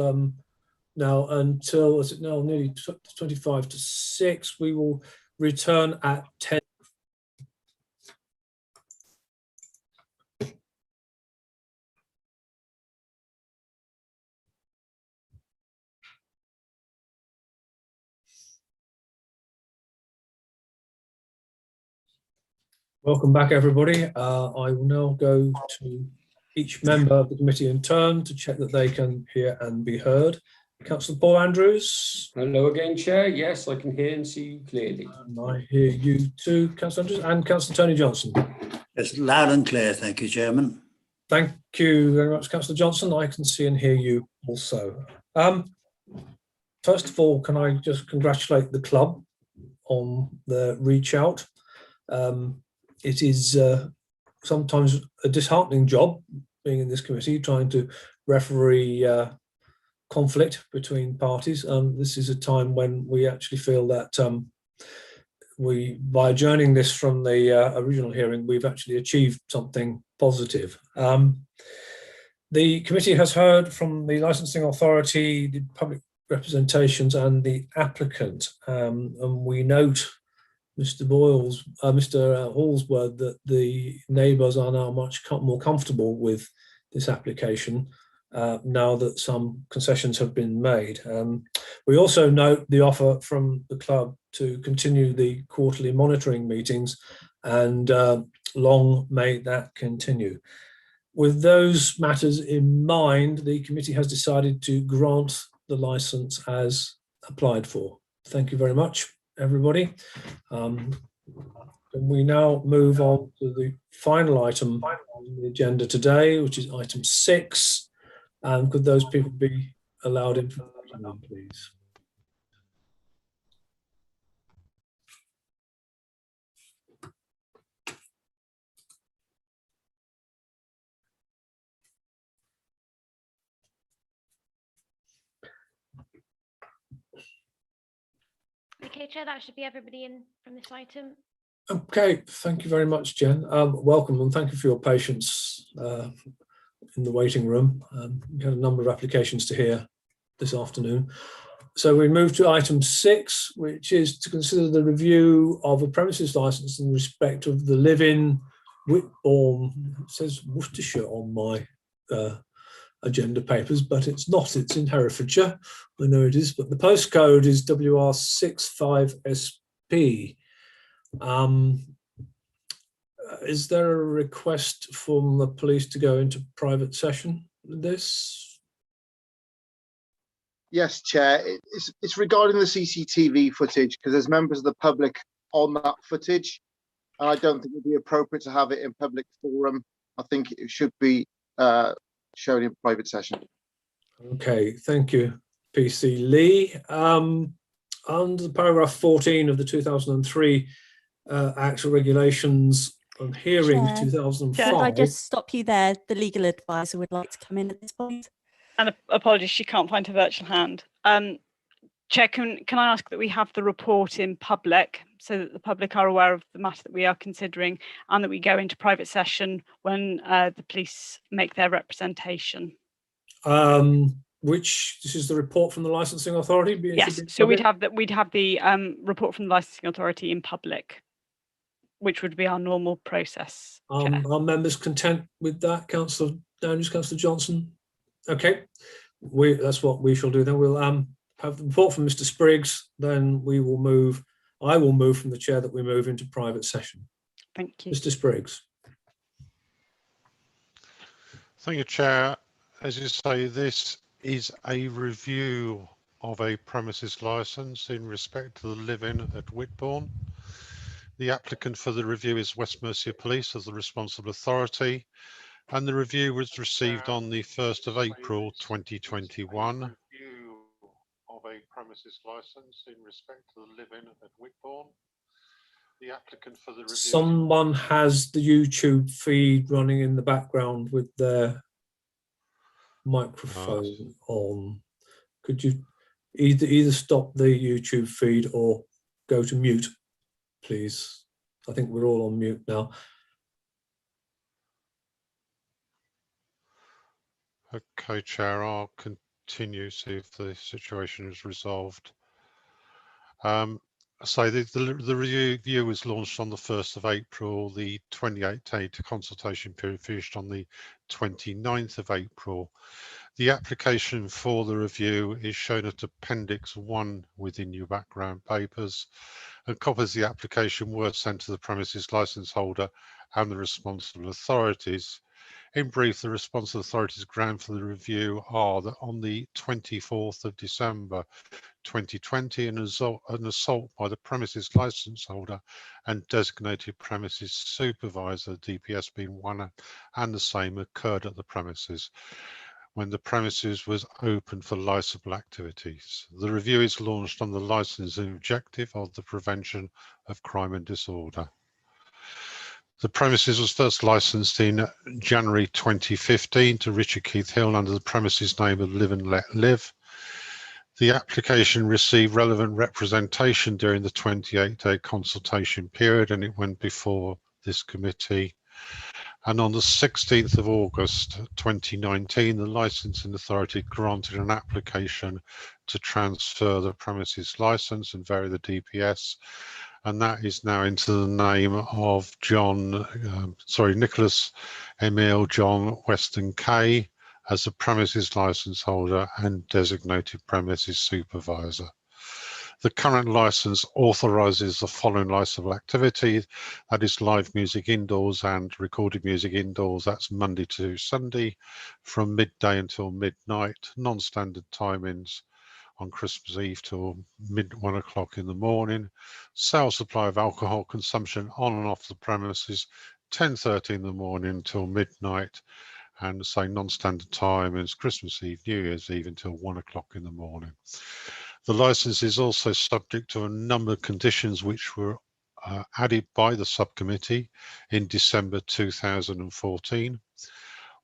now until, is it now nearly 25 to 6, we will return at 10. Welcome back, everybody. I will now go to each member of the committee in turn to check that they can hear and be heard. Councillor Paul Andrews.
Hello again, Chair. Yes, I can hear and see you clearly.
And I hear you too, Councillor Andrews, and Councillor Tony Johnson.
It's loud and clear, thank you, Chairman.
Thank you very much, Councillor Johnson. I can see and hear you also. First of all, can I just congratulate the club on the reach out. It is sometimes a disheartening job being in this committee, trying to referee conflict between parties. This is a time when we actually feel that by adjourning this from the original hearing, we've actually achieved something positive. The committee has heard from the licensing authority, the public representations and the applicant, and we note Mr. Hall's word that the neighbours are now much more comfortable with this application now that some concessions have been made. We also note the offer from the club to continue the quarterly monitoring meetings, and long may that continue. With those matters in mind, the committee has decided to grant the licence as applied for. Thank you very much, everybody. And we now move on to the final item on the agenda today, which is item 6. And could those people be allowed in for the room, please?
Okay, Chair, that should be everybody in from this item.
Okay, thank you very much, Jen. Welcome and thank you for your patience in the waiting room. We had a number of applications to hear this afternoon. So we move to item 6, which is to consider the review of a premises licence in respect of the Live-In Whitbourne. It says Worcestershire on my agenda papers, but it's not. It's in Herefordshire. I know it is, but the postcode is WR65SP. Is there a request from the police to go into private session with this?
Yes, Chair. It's regarding the CCTV footage because there's members of the public on that footage, and I don't think it would be appropriate to have it in public forum. I think it should be shown in private session.
Okay, thank you, PC Lee. Under paragraph 14 of the 2003 Acts of Regulations on Hearings
Chair,
2005.
Could I just stop you there? The legal advisor would like to come in at this point.
And apologies, she can't find her virtual hand. Chair, can I ask that we have the report in public so that the public are aware of the matter that we are considering, and that we go into private session when the police make their representation?
This is the report from the licensing authority?
Yes, so we'd have the report from the licensing authority in public, which would be our normal process.
Are members content with that, Councillor Downes, Councillor Johnson? Okay, that's what we shall do then. We'll have the report from Mr. Spriggs, then we will move. I will move from the chair that we move into private session.
Thank you.
Mr. Spriggs.
Thank you, Chair. As you say, this is a review of a premises licence in respect to the Live-In at Whitbourne. The applicant for the review is West Mercia Police as the responsible authority, and the review was received on the 1st of April 2021. Review of a premises licence in respect to the Live-In at Whitbourne. The applicant for the review.
Someone has the YouTube feed running in the background with their microphone on. Could you either stop the YouTube feed or go to mute, please? I think we're all on mute now.
Okay, Chair, I'll continue, see if the situation is resolved. So the review was launched on the 1st of April. The 28-day consultation period finished on the 29th of April. The application for the review is shown at Appendix 1 within your background papers, and copies of the application were sent to the premises licence holder and the responsible authorities. In brief, the responsible authorities' ground for the review are that on the 24th of December 2020, an assault by the premises licence holder and designated premises supervisor, DPS being one and the same, occurred at the premises when the premises was open for licensable activities. The review is launched on the licensing objective of the prevention of crime and disorder. The premises was first licensed in January 2015 to Richard Keith Hill under the premises name of Live and Let Live. The application received relevant representation during the 28-day consultation period, and it went before this committee. And on the 16th of August 2019, the licensing authority granted an application to transfer the premises license and vary the DPS, and that is now into the name of Nicholas Emil John Weston Kay as the premises license holder and designated premises supervisor. The current license authorises the following licensable activity, that is live music indoors and recorded music indoors. That's Monday to Sunday from midday until midnight, non-standard timings, on Christmas Eve till mid-1 o'clock in the morning. Sale supply of alcohol consumption on and off the premises, 10:30 in the morning till midnight, and say non-standard time is Christmas Eve, New Year's Eve until 1 o'clock in the morning. The license is also subject to a number of conditions which were added by the subcommittee in December 2014.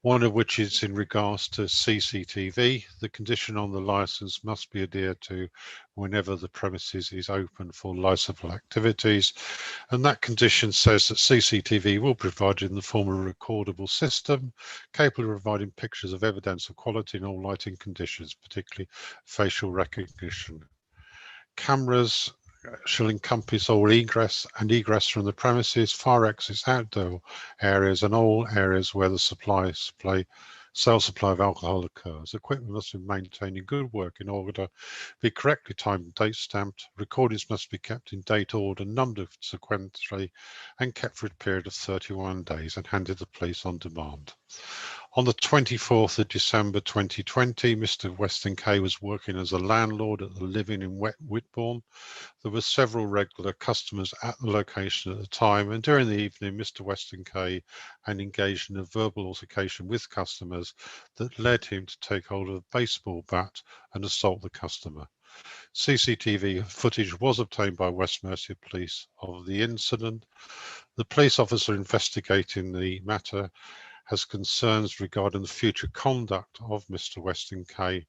One of which is in regards to CCTV. The condition on the license must be adhered to whenever the premises is open for licensable activities. And that condition says that CCTV will be provided in the form of a recordable system capable of providing pictures of evidence of quality in all lighting conditions, particularly facial recognition. Cameras shall encompass all egress and egress from the premises, fire exits, outdoor areas, and all areas where the sale supply of alcohol occurs. Equipment must be maintained in good working order, be correctly timed and date stamped. Recordings must be kept in date order, numbered sequentially, and kept for a period of 31 days and handed to the police on demand. On the 24th of December 2020, Mr. Weston Kay was working as a landlord at the Living in Whitbourne. There were several regular customers at the location at the time, and during the evening, Mr. Weston Kay had engaged in a verbal altercation with customers that led him to take hold of a baseball bat and assault the customer. CCTV footage was obtained by West Mercia Police of the incident. The police officer investigating the matter has concerns regarding the future conduct of Mr. Weston Kay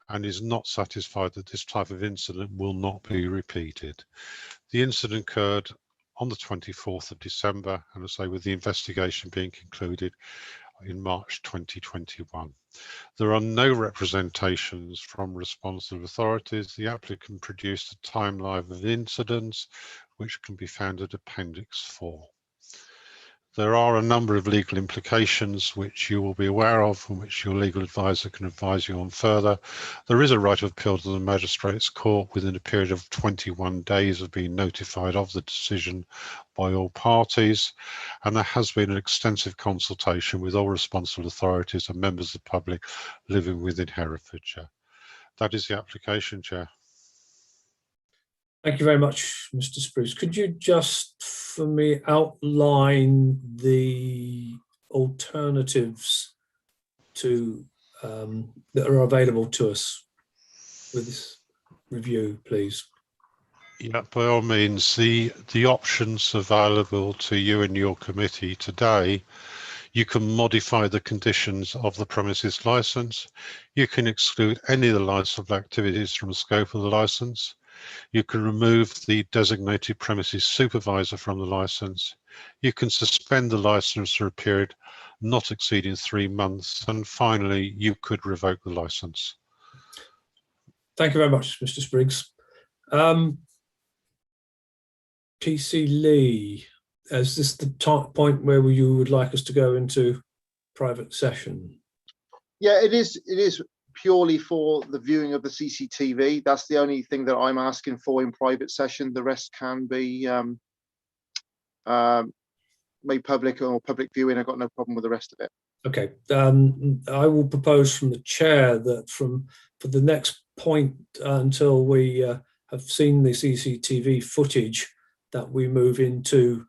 and is not satisfied that this type of incident will not be repeated. The incident occurred on the 24th of December, and I say with the investigation being concluded in March 2021. There are no representations from responsible authorities. The applicant produced a timeline of incidents which can be found at Appendix 4. There are a number of legal implications which you will be aware of and which your legal advisor can advise you on further. There is a right of appeal to the Magistrates' Court within a period of 21 days of being notified of the decision by all parties, and there has been an extensive consultation with all responsible authorities and members of the public living within Herefordshire. That is the application, Chair.
Thank you very much, Mr. Spruce. Could you just, for me, outline the alternatives to that are available to us with this review, please?
Yeah, by all means, the options available to you and your committee today. You can modify the conditions of the premises license. You can exclude any of the licensable activities from the scope of the license. You can remove the designated premises supervisor from the license. You can suspend the license for a period not exceeding 3 months. And finally, you could revoke the license.
Thank you very much, Mr. Spriggs. PC Lee, is this the point where you would like us to go into private session?
Yeah, it is purely for the viewing of the CCTV. That's the only thing that I'm asking for in private session. The rest can be made public or public viewing. I've got no problem with the rest of it.
Okay, I will propose from the chair that for the next point until we have seen the CCTV footage, that we move into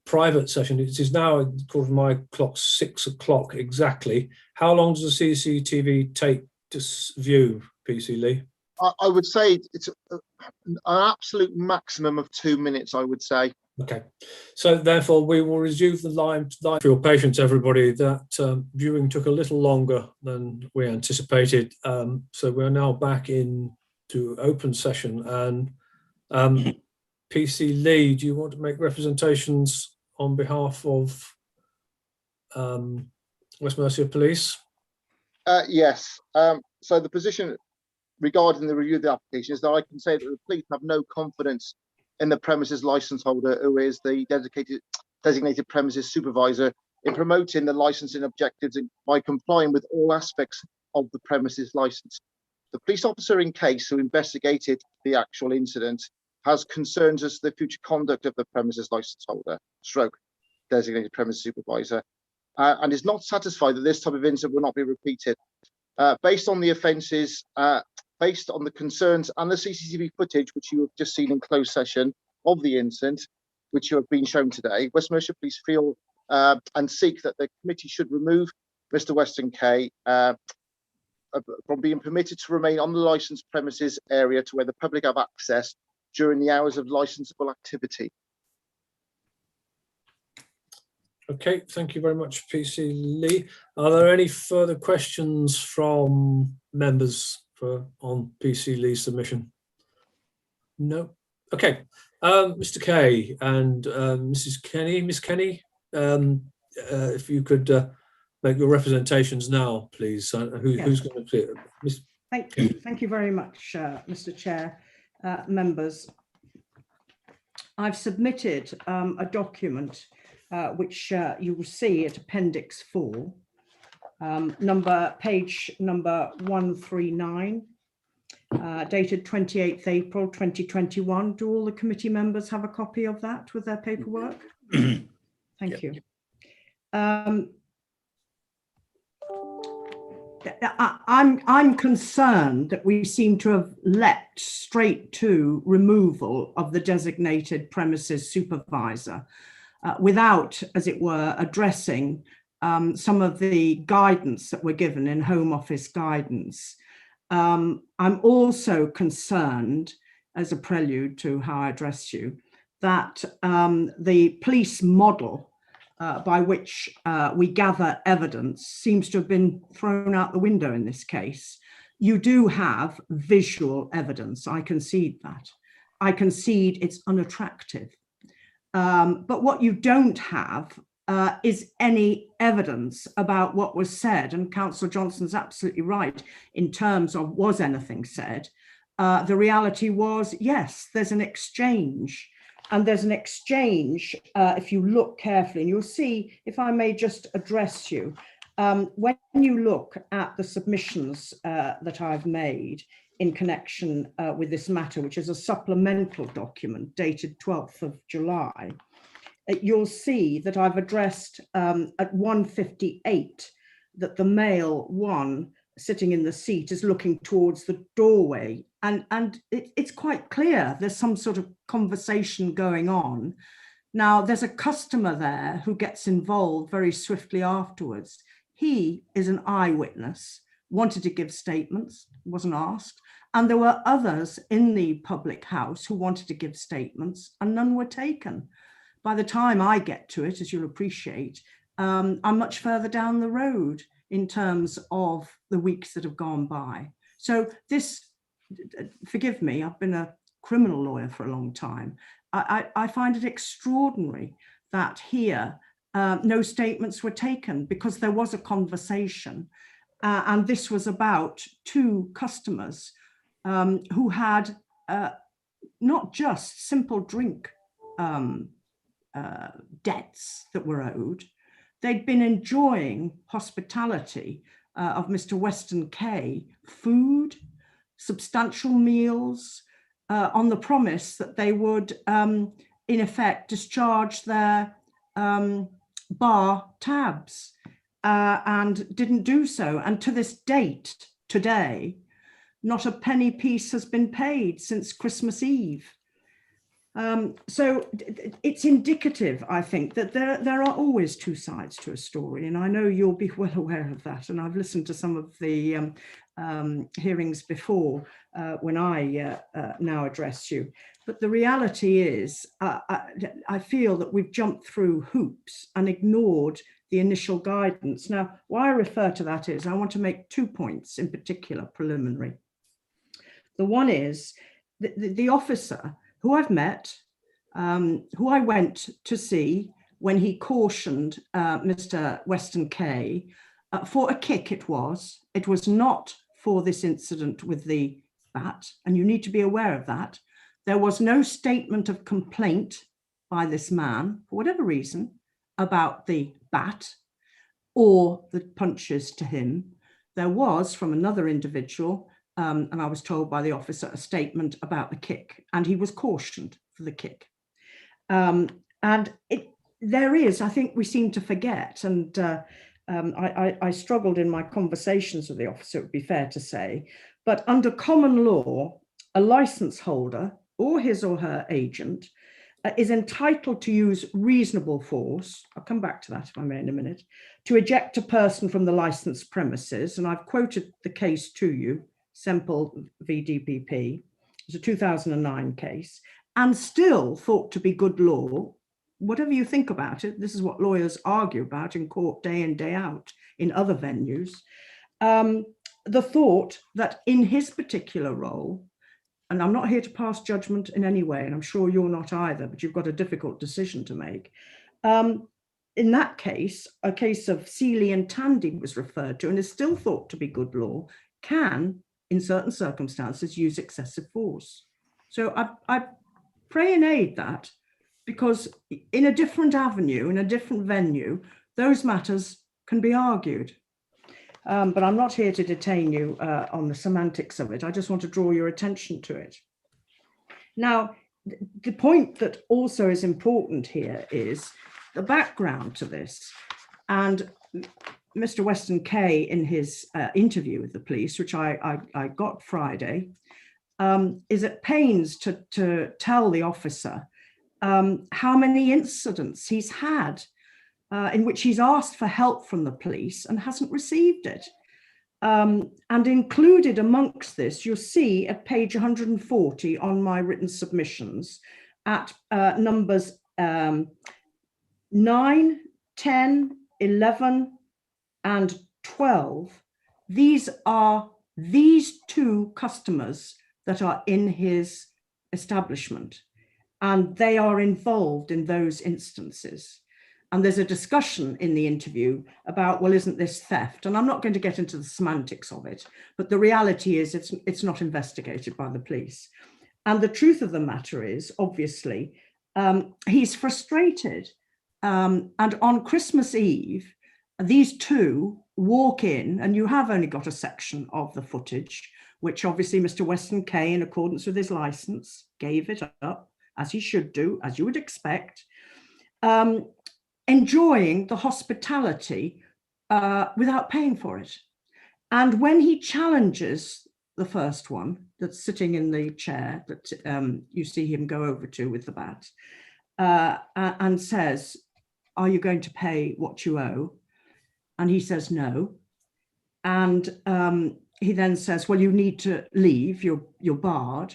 private session. It is now, according to my clock, 6 o'clock exactly. How long does the CCTV take to view, PC Lee?
I would say it's an absolute maximum of 2 minutes, I would say.
Okay, so therefore we will resume the line for your patience, everybody. That viewing took a little longer than we anticipated. So we're now back into open session, and PC Lee, do you want to make representations on behalf of West Mercia Police?
Yes. So the position regarding the review of the application is that I can say that the police have no confidence in the premises license holder, who is the designated premises supervisor, in promoting the licensing objectives by complying with all aspects of the premises license. The police officer in case who investigated the actual incident has concerns as to the future conduct of the premises license holder, stroke designated premises supervisor, and is not satisfied that this type of incident will not be repeated. Based on the offences based on the concerns and the CCTV footage, which you have just seen in closed session of the incident, which you have been shown today, West Mercia Police feel and seek that the committee should remove Mr. Weston Kay from being permitted to remain on the licensed premises area to where the public have access during the hours of licensable activity.
Okay, thank you very much, PC Lee. Are there any further questions from members on PC Lee's submission? No. Okay, Mr. Kay and Mrs. Kenny, Miss Kenny, if you could make your representations now, please. Who's going to do it?
Thank you very much, Mr. Chair, members. I've submitted a document which you will see at Appendix 4, page number 139, dated 28th April 2021. Do all the committee members have a copy of that with their paperwork? Thank you. I'm concerned that we seem to have leapt straight to removal of the designated premises supervisor without, as it were, addressing some of the guidance that we're given in Home Office guidance. I'm also concerned, as a prelude to how I address you, that the police model by which we gather evidence seems to have been thrown out the window in this case. You do have visual evidence, I concede that. I concede it's unattractive. But what you don't have is any evidence about what was said, and Councillor Johnson's absolutely right in terms of was anything said. The reality was, yes, there's an exchange. And there's an exchange, if you look carefully, and you'll see, if I may just address you, when you look at the submissions that I've made in connection with this matter, which is a supplemental document dated 12th of July, you'll see that I've addressed at 1:58 that the male one sitting in the seat is looking towards the doorway. And it's quite clear there's some sort of conversation going on. Now, there's a customer there who gets involved very swiftly afterwards. He is an eyewitness, wanted to give statements, wasn't asked. And there were others in the public house who wanted to give statements and none were taken. By the time I get to it, as you'll appreciate, I'm much further down the road in terms of the weeks that have gone by. So this, forgive me, I've been a criminal lawyer for a long time. I find it extraordinary that here no statements were taken because there was a conversation. And this was about two customers who had not just simple drink debts that were owed. They'd been enjoying hospitality of Mr. Weston Kay, food, substantial meals, on the promise that they would, in effect, discharge their bar tabs, and didn't do so. And to this date, today, not a penny piece has been paid since Christmas Eve. So it's indicative, I think, that there are always two sides to a story, and I know you'll be well aware of that. And I've listened to some of the hearings before when I now address you. But the reality is, I feel that we've jumped through hoops and ignored the initial guidance. Now, why I refer to that is I want to make 2 points in particular, preliminary. The one is the officer who I've met, who I went to see when he cautioned Mr. Weston Kay for a kick. It was not for this incident with the bat, and you need to be aware of that. There was no statement of complaint by this man, for whatever reason, about the bat or the punches to him. There was, from another individual, and I was told by the officer, a statement about the kick, and he was cautioned for the kick. And there is, I think we seem to forget, and I struggled in my conversations with the officer, it would be fair to say, But under common law, a license holder or his or her agent is entitled to use reasonable force, I'll come back to that if I may in a minute, to eject a person from the licensed premises. And I've quoted the case to you, Semple v DPP. It's a 2009 case, and still thought to be good law. Whatever you think about it, this is what lawyers argue about in court day in, day out in other venues. The thought that in his particular role, and I'm not here to pass judgment in any way, and I'm sure you're not either, but you've got a difficult decision to make. In that case, a case of Seeley and Tandy was referred to and is still thought to be good law, can, in certain circumstances, use excessive force. So I pray and aid that, because in a different avenue, in a different venue, those matters can be argued. But I'm not here to detain you on the semantics of it. I just want to draw your attention to it. Now, the point that also is important here is the background to this. And Mr. Weston Kay, in his interview with the police, which I got Friday, is at pains to tell the officer how many incidents he's had in which he's asked for help from the police and hasn't received it. And included amongst this, you'll see at page 140 on my written submissions at numbers 9, 10, 11, and 12. These are these two customers that are in his establishment, and they are involved in those instances. And there's a discussion in the interview about, well, isn't this theft? And I'm not going to get into the semantics of it, but the reality is it's not investigated by the police. And the truth of the matter is, obviously, he's frustrated. And on Christmas Eve, these two walk in, and you have only got a section of the footage, which obviously Mr. Weston Kay, in accordance with his license, gave it up, as he should do, as you would expect. Enjoying the hospitality without paying for it. And when he challenges the first one that's sitting in the chair that you see him go over to with the bat and says, are you going to pay what you owe? And he says no. And he then says, well, you need to leave, you're barred.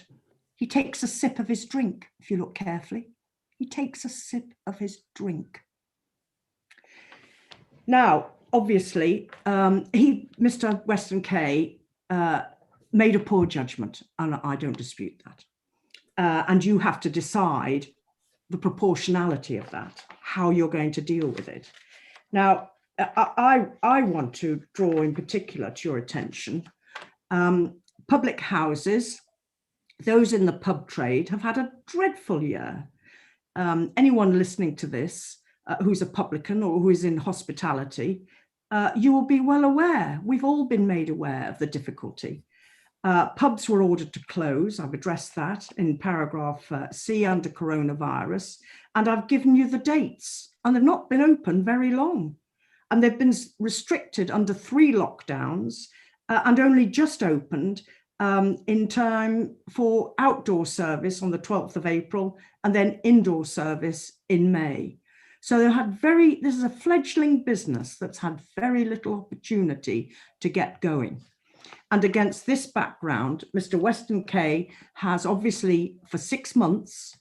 He takes a sip of his drink, if you look carefully. He takes a sip of his drink. Now, obviously, Mr. Weston Kay made a poor judgment, and I don't dispute that. And you have to decide the proportionality of that, how you're going to deal with it. Now, I want to draw in particular to your attention, public houses, those in the pub trade have had a dreadful year. Anyone listening to this who's a publican or who is in hospitality, you will be well aware. We've all been made aware of the difficulty. Pubs were ordered to close. I've addressed that in paragraph C under coronavirus, and I've given you the dates, and they've not been open very long. And they've been restricted under 3 lockdowns and only just opened in time for outdoor service on the 12th of April and then indoor service in May. So they had this is a fledgling business that's had very little opportunity to get going. And against this background, Mr. Weston Kay has obviously for 6 months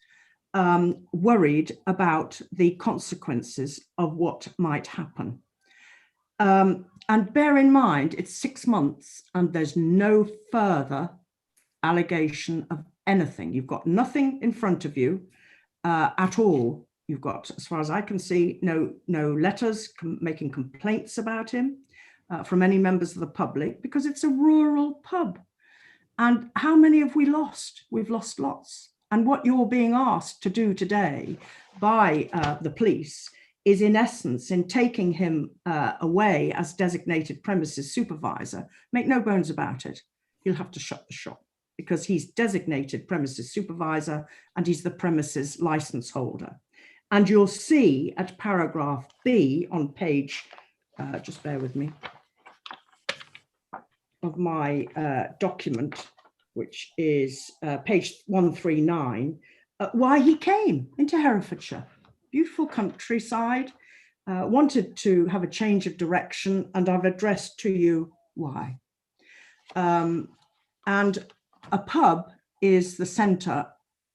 worried about the consequences of what might happen. And bear in mind, it's 6 months and there's no further allegation of anything. You've got nothing in front of you at all. You've got, as far as I can see, no letters making complaints about him from any members of the public, because it's a rural pub. And how many have we lost? We've lost lots. And what you're being asked to do today by the police is, in essence, in taking him away as designated premises supervisor. Make no bones about it, he'll have to shut the shop, because he's designated premises supervisor and he's the premises license holder. And you'll see at paragraph B on page, just bear with me, of my document, which is page 139, why he came into Herefordshire. Beautiful countryside, wanted to have a change of direction, and I've addressed to you why. And a pub is the centre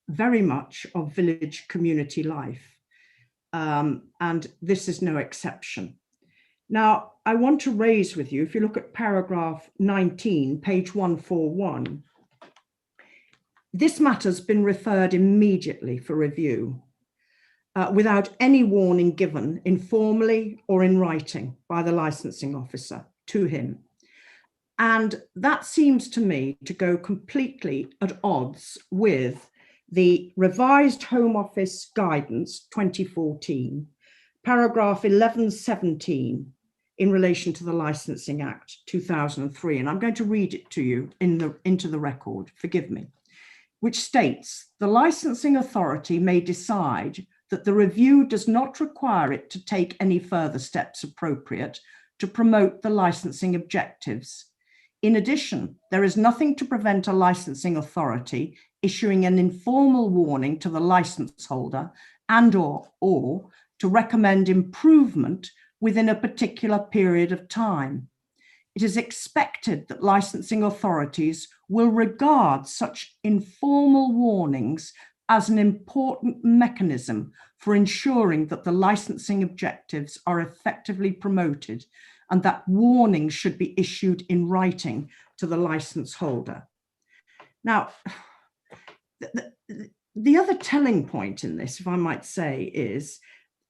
very much of village community life. And this is no exception. Now, I want to raise with you, if you look at paragraph 19, page 141, this matter's been referred immediately for review without any warning given informally or in writing by the licensing officer to him. And that seems to me to go completely at odds with the revised Home Office Guidance 2014, paragraph 1117 in relation to the Licensing Act 2003. And I'm going to read it to you into the record, forgive me, which states, the licensing authority may decide that the review does not require it to take any further steps appropriate to promote the licensing objectives. In addition, there is nothing to prevent a licensing authority issuing an informal warning to the license holder and or to recommend improvement within a particular period of time. It is expected that licensing authorities will regard such informal warnings as an important mechanism for ensuring that the licensing objectives are effectively promoted, and that warnings should be issued in writing to the license holder. Now, the other telling point in this, if I might say, is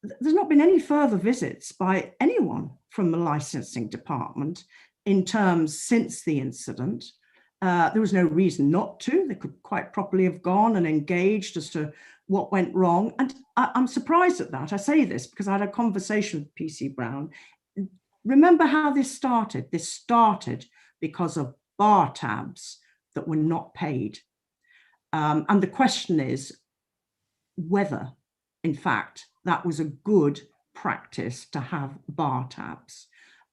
there's not been any further visits by anyone from the licensing department in terms since the incident. There was no reason not to. They could quite properly have gone and engaged as to what went wrong. And I'm surprised at that. I say this because I had a conversation with PC Brown. Remember how this started? This started because of bar tabs that were not paid. And the question is whether, in fact, that was a good practice to have bar tabs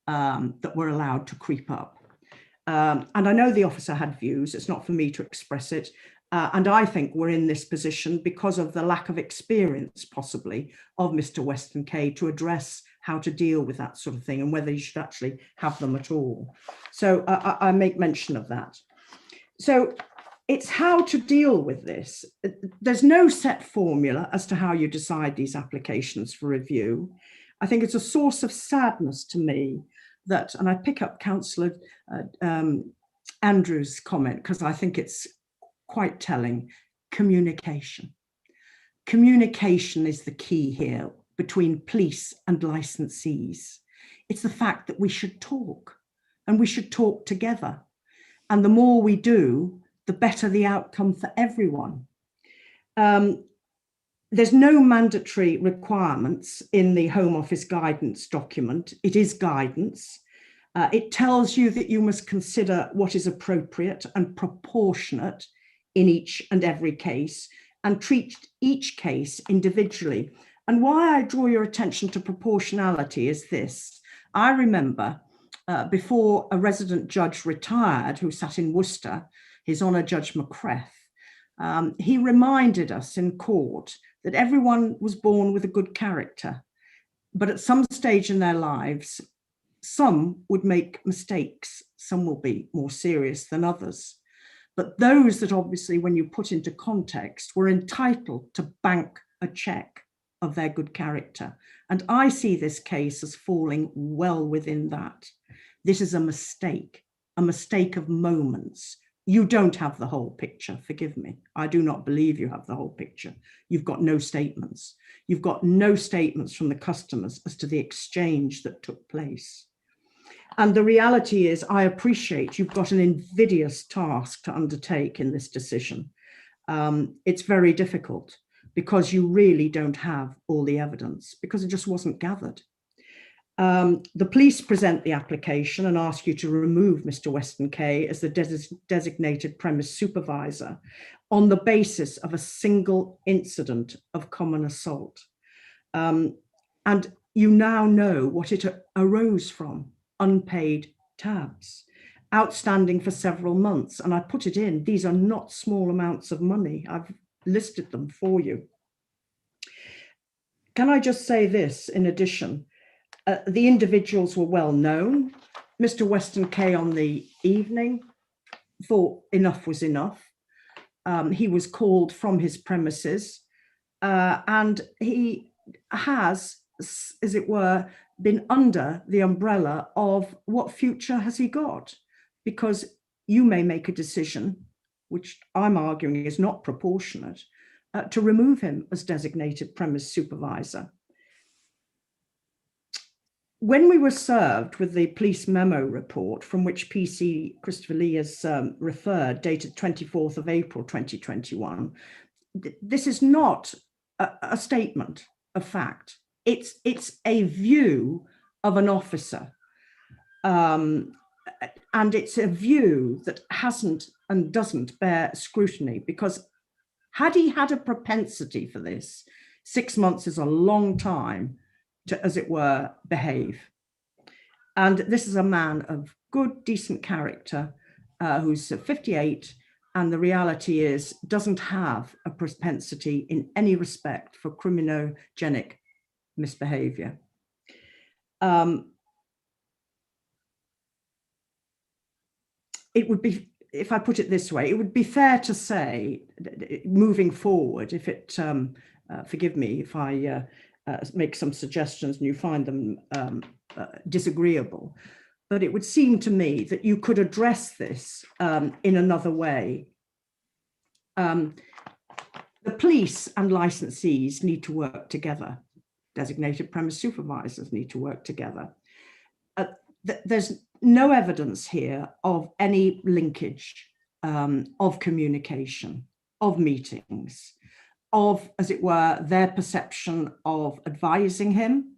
that were allowed to creep up. And I know the officer had views. It's not for me to express it. And I think we're in this position because of the lack of experience, possibly, of Mr. Weston Kay to address how to deal with that sort of thing and whether you should actually have them at all. So I make mention of that. So it's how to deal with this. There's no set formula as to how you decide these applications for review. I think it's a source of sadness to me that, and I pick up Councillor Andrews' comment because I think it's quite telling, communication. Communication is the key here between police and licensees. It's the fact that we should talk and we should talk together. And the more we do, the better the outcome for everyone. There's no mandatory requirements in the Home Office guidance document. It is guidance. It tells you that you must consider what is appropriate and proportionate in each and every case and treat each case individually. And why I draw your attention to proportionality is this. I remember before a resident judge retired who sat in Worcester, His Honour Judge Macreth, he reminded us in court that everyone was born with a good character, but at some stage in their lives, some would make mistakes, some will be more serious than others. But those that obviously, when you put into context, were entitled to bank a check of their good character. And I see this case as falling well within that. This is a mistake of moments. You don't have the whole picture, forgive me. I do not believe you have the whole picture. You've got no statements. You've got no statements from the customers as to the exchange that took place. And the reality is, I appreciate you've got an invidious task to undertake in this decision. It's very difficult because you really don't have all the evidence because it just wasn't gathered. The police present the application and ask you to remove Mr. Weston Kay as the designated premise supervisor on the basis of a single incident of common assault. And you now know what it arose from, unpaid tabs. outstanding for several months. And I put it in, these are not small amounts of money. I've listed them for you. Can I just say this in addition? The individuals were well known. Mr. Weston Kay on the evening thought enough was enough. He was called from his premises and he has, as it were, been under the umbrella of what future has he got? Because you may make a decision, which I'm arguing is not proportionate, to remove him as designated premise supervisor. When we were served with the police memo report from which PC Christopher Lee has referred, dated 24th of April 2021, this is not a statement of fact. It's a view of an officer. And it's a view that hasn't and doesn't bear scrutiny, because had he had a propensity for this, 6 months is a long time to, as it were, behave. And this is a man of good, decent character who's 58, and the reality is doesn't have a propensity in any respect for criminogenic misbehavior. It would be, if I put it this way, it would be fair to say, moving forward, if it, forgive me if I make some suggestions and you find them disagreeable, but it would seem to me that you could address this in another way. The police and licensees need to work together. Designated premise supervisors need to work together. There's no evidence here of any linkage of communication, of meetings, of, as it were, their perception of advising him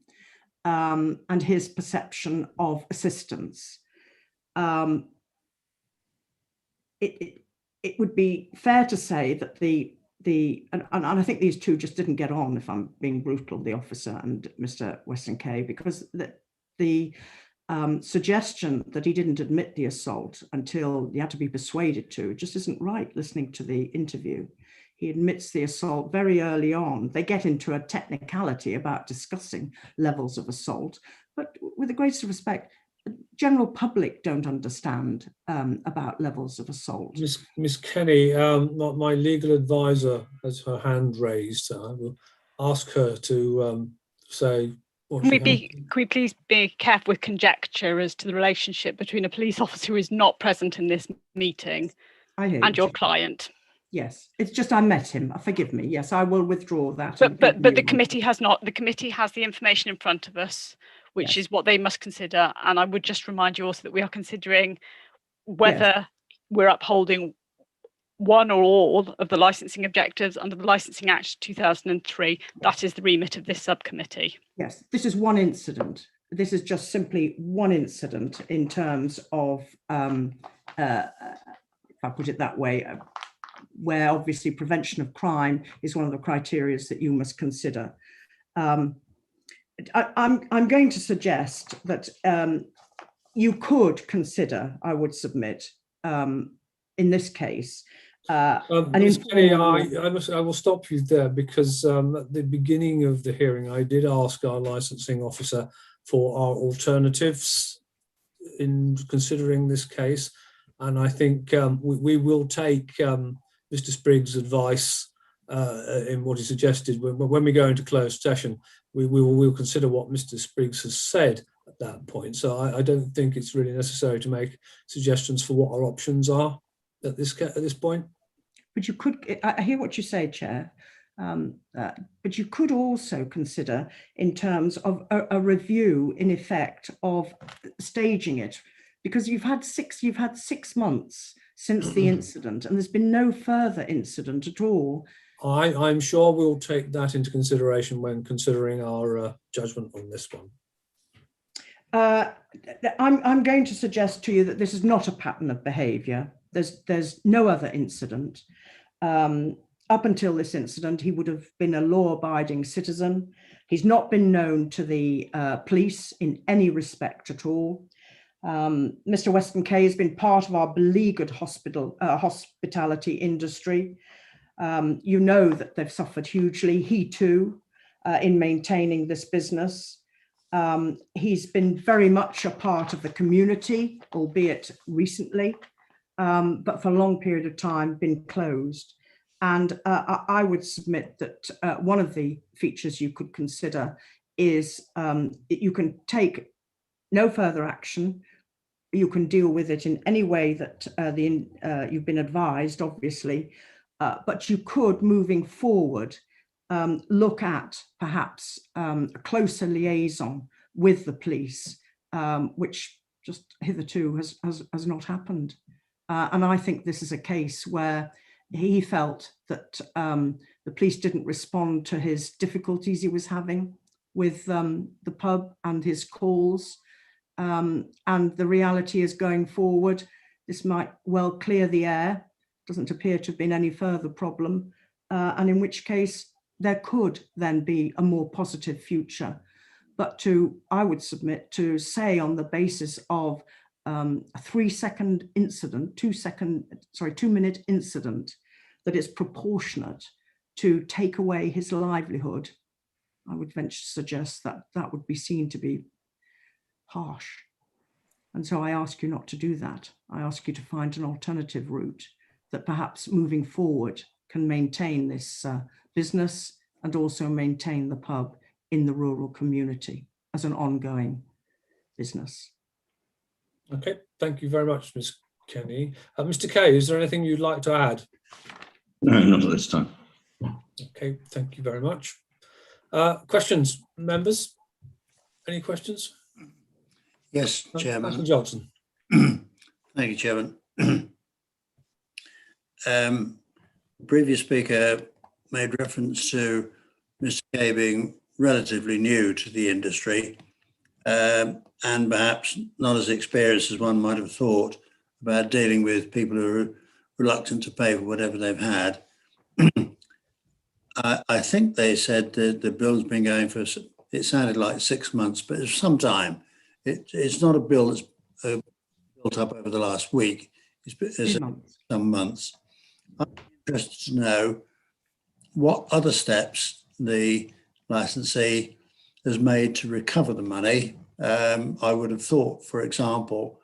and his perception of assistance. It would be fair to say that and I think these two just didn't get on, if I'm being brutal, the officer and Mr. Weston Kay, because the suggestion that he didn't admit the assault until he had to be persuaded to just isn't right, listening to the interview. He admits the assault very early on. They get into a technicality about discussing levels of assault, but with the greatest respect, the general public don't understand about levels of assault.
Miss Kenny, my legal advisor has her hand raised. I will ask her to say.
Can we please be careful with conjecture as to the relationship between a police officer who is not present in this meeting and your client?
Yes, it's just I met him. Forgive me. Yes, I will withdraw that.
But the committee has not. The committee has the information in front of us, which is what they must consider. And I would just remind you also that we are considering whether we're upholding one or all of the licensing objectives under the Licensing Act 2003. That is the remit of this subcommittee.
Yes, this is one incident. This is just simply one incident in terms of, if I put it that way, where obviously prevention of crime is one of the criteria that you must consider. I'm going to suggest that you could consider, I would submit, in this case,
Ms. Kenny, I will stop you there, because at the beginning of the hearing, I did ask our licensing officer for our alternatives in considering this case. And I think we will take Mr. Spriggs' advice in what he suggested. When we go into closed session, we'll consider what Mr. Spriggs has said at that point. So I don't think it's really necessary to make suggestions for what our options are at this point.
But you could, I hear what you say, Chair, but you could also consider in terms of a review, in effect, of staging it, because you've had 6 months since the incident, and there's been no further incident at all.
I'm sure we'll take that into consideration when considering our judgment on this one.
I'm going to suggest to you that this is not a pattern of behaviour. There's no other incident. Up until this incident, he would have been a law-abiding citizen. He's not been known to the police in any respect at all. Mr. Weston Kay has been part of our beleaguered hospitality industry. You know that they've suffered hugely, he too, in maintaining this business. He's been very much a part of the community, albeit recently, but for a long period of time been closed. And I would submit that one of the features you could consider is you can take no further action. You can deal with it in any way that you've been advised, obviously, but you could, moving forward, look at perhaps a closer liaison with the police, which just hitherto has not happened. And I think this is a case where he felt that the police didn't respond to his difficulties he was having with the pub and his calls. And the reality is, going forward, this might well clear the air. Doesn't appear to have been any further problem. And in which case there could then be a more positive future. But I would submit to say, on the basis of a 3-second incident, 2-minute incident, that is proportionate to take away his livelihood, I would venture to suggest that that would be seen to be harsh. And so I ask you not to do that. I ask you to find an alternative route that perhaps moving forward can maintain this business and also maintain the pub in the rural community as an ongoing business.
Okay, thank you very much, Ms. Kenny. Mr. Kay, is there anything you'd like to add?
No, not at this time.
Okay, thank you very much. Questions, members? Any questions?
Yes, Chairman.
Councillor Johnson.
Thank you, Chairman. Previous speaker made reference to Mr. Kay being relatively new to the industry, and perhaps not as experienced as one might have thought about dealing with people who are reluctant to pay for whatever they've had. I think they said that the bill's been going for, it sounded like 6 months, but it's some time. It's not a bill that's built up over the last week. It's some months. I'm interested to know what other steps the licensee has made to recover the money. I would have thought, for example,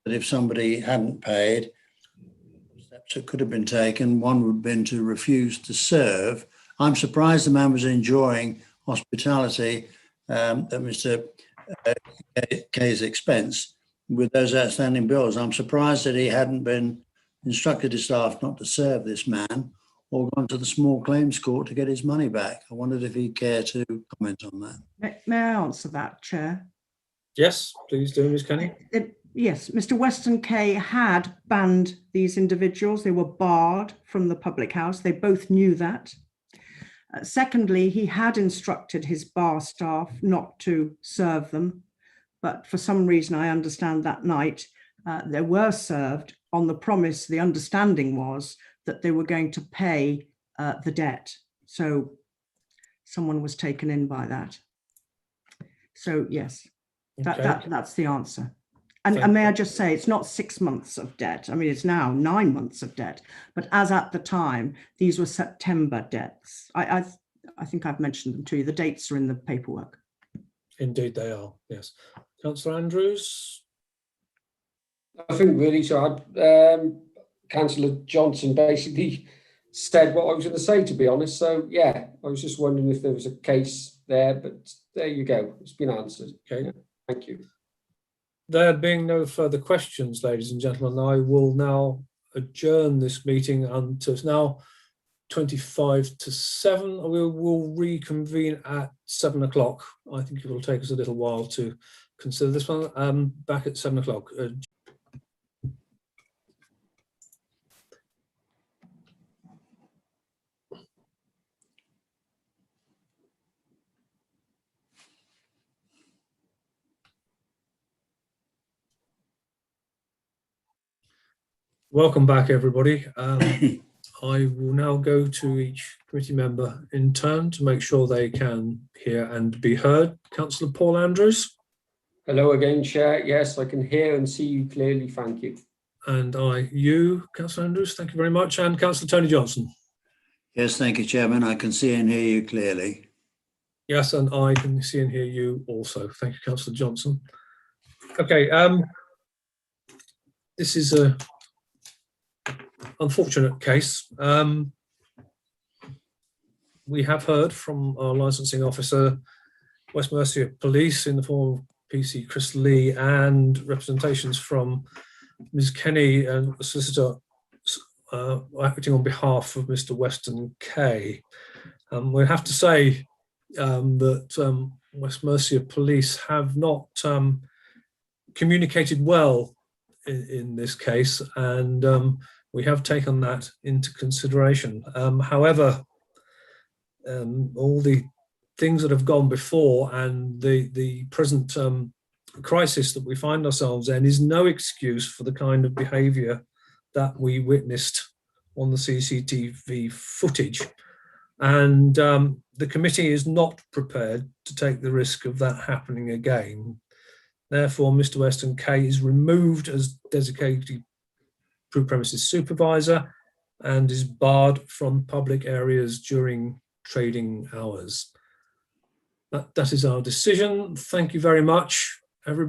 that if somebody hadn't paid, steps that could have been taken, one would have been to refuse to serve. I'm surprised the man was enjoying hospitality at Mr. Kay's expense with those outstanding bills. I'm surprised that he hadn't been instructed his staff not to serve this man or gone to the small claims court to get his money back. I wondered if he'd care to comment on that.
May I answer that, Chair?
Yes, please do, Ms. Kenny.
Yes, Mr. Weston Kay had banned these individuals. They were barred from the public house. They both knew that. Secondly, he had instructed his bar staff not to serve them, but for some reason, I understand that night, they were served on the promise. The understanding was that they were going to pay the debt. So someone was taken in by that. So yes, that's the answer. And may I just say, it's not 6 months of debt. I mean, it's now 9 months of debt. But as at the time, these were September debts. I think I've mentioned them to you. The dates are in the paperwork.
Indeed, they are. Yes. Councillor Andrews.
I think really so. Councillor Johnson basically said what I was going to say, to be honest. So yeah, I was just wondering if there was a case there, but there you go. It's been answered.
Okay.
Yeah, thank you.
There being no further questions, ladies and gentlemen, I will now adjourn this meeting until it's now 25 to 7. We will reconvene at 7 o'clock. I think it will take us a little while to consider this one. Back at 7 o'clock. Welcome back, everybody. I will now go to each committee member in turn to make sure they can hear and be heard. Councillor Paul Andrews.
Hello again, Chair. Yes, I can hear and see you clearly. Thank you.
And you, Councillor Andrews, thank you very much. And Councillor Tony Johnson.
Yes, thank you, Chairman. I can see and hear you clearly.
Yes, and I can see and hear you also. Thank you, Councillor Johnson. Okay, this is a unfortunate case. We have heard from our licensing officer, West Mercia Police, in the form of PC Chris Lee, and representations from Ms. Kenny and the solicitor acting on behalf of Mr. Weston Kay. We have to say that West Mercia Police have not communicated well in this case, and we have taken that into consideration. However, all the things that have gone before and the present crisis that we find ourselves in is no excuse for the kind of behaviour that we witnessed on the CCTV footage. And the committee is not prepared to take the risk of that happening again. Therefore, Mr. Weston Kay is removed as designated approved premises supervisor and is barred from public areas during trading hours. That is our decision. Thank you very much, everybody.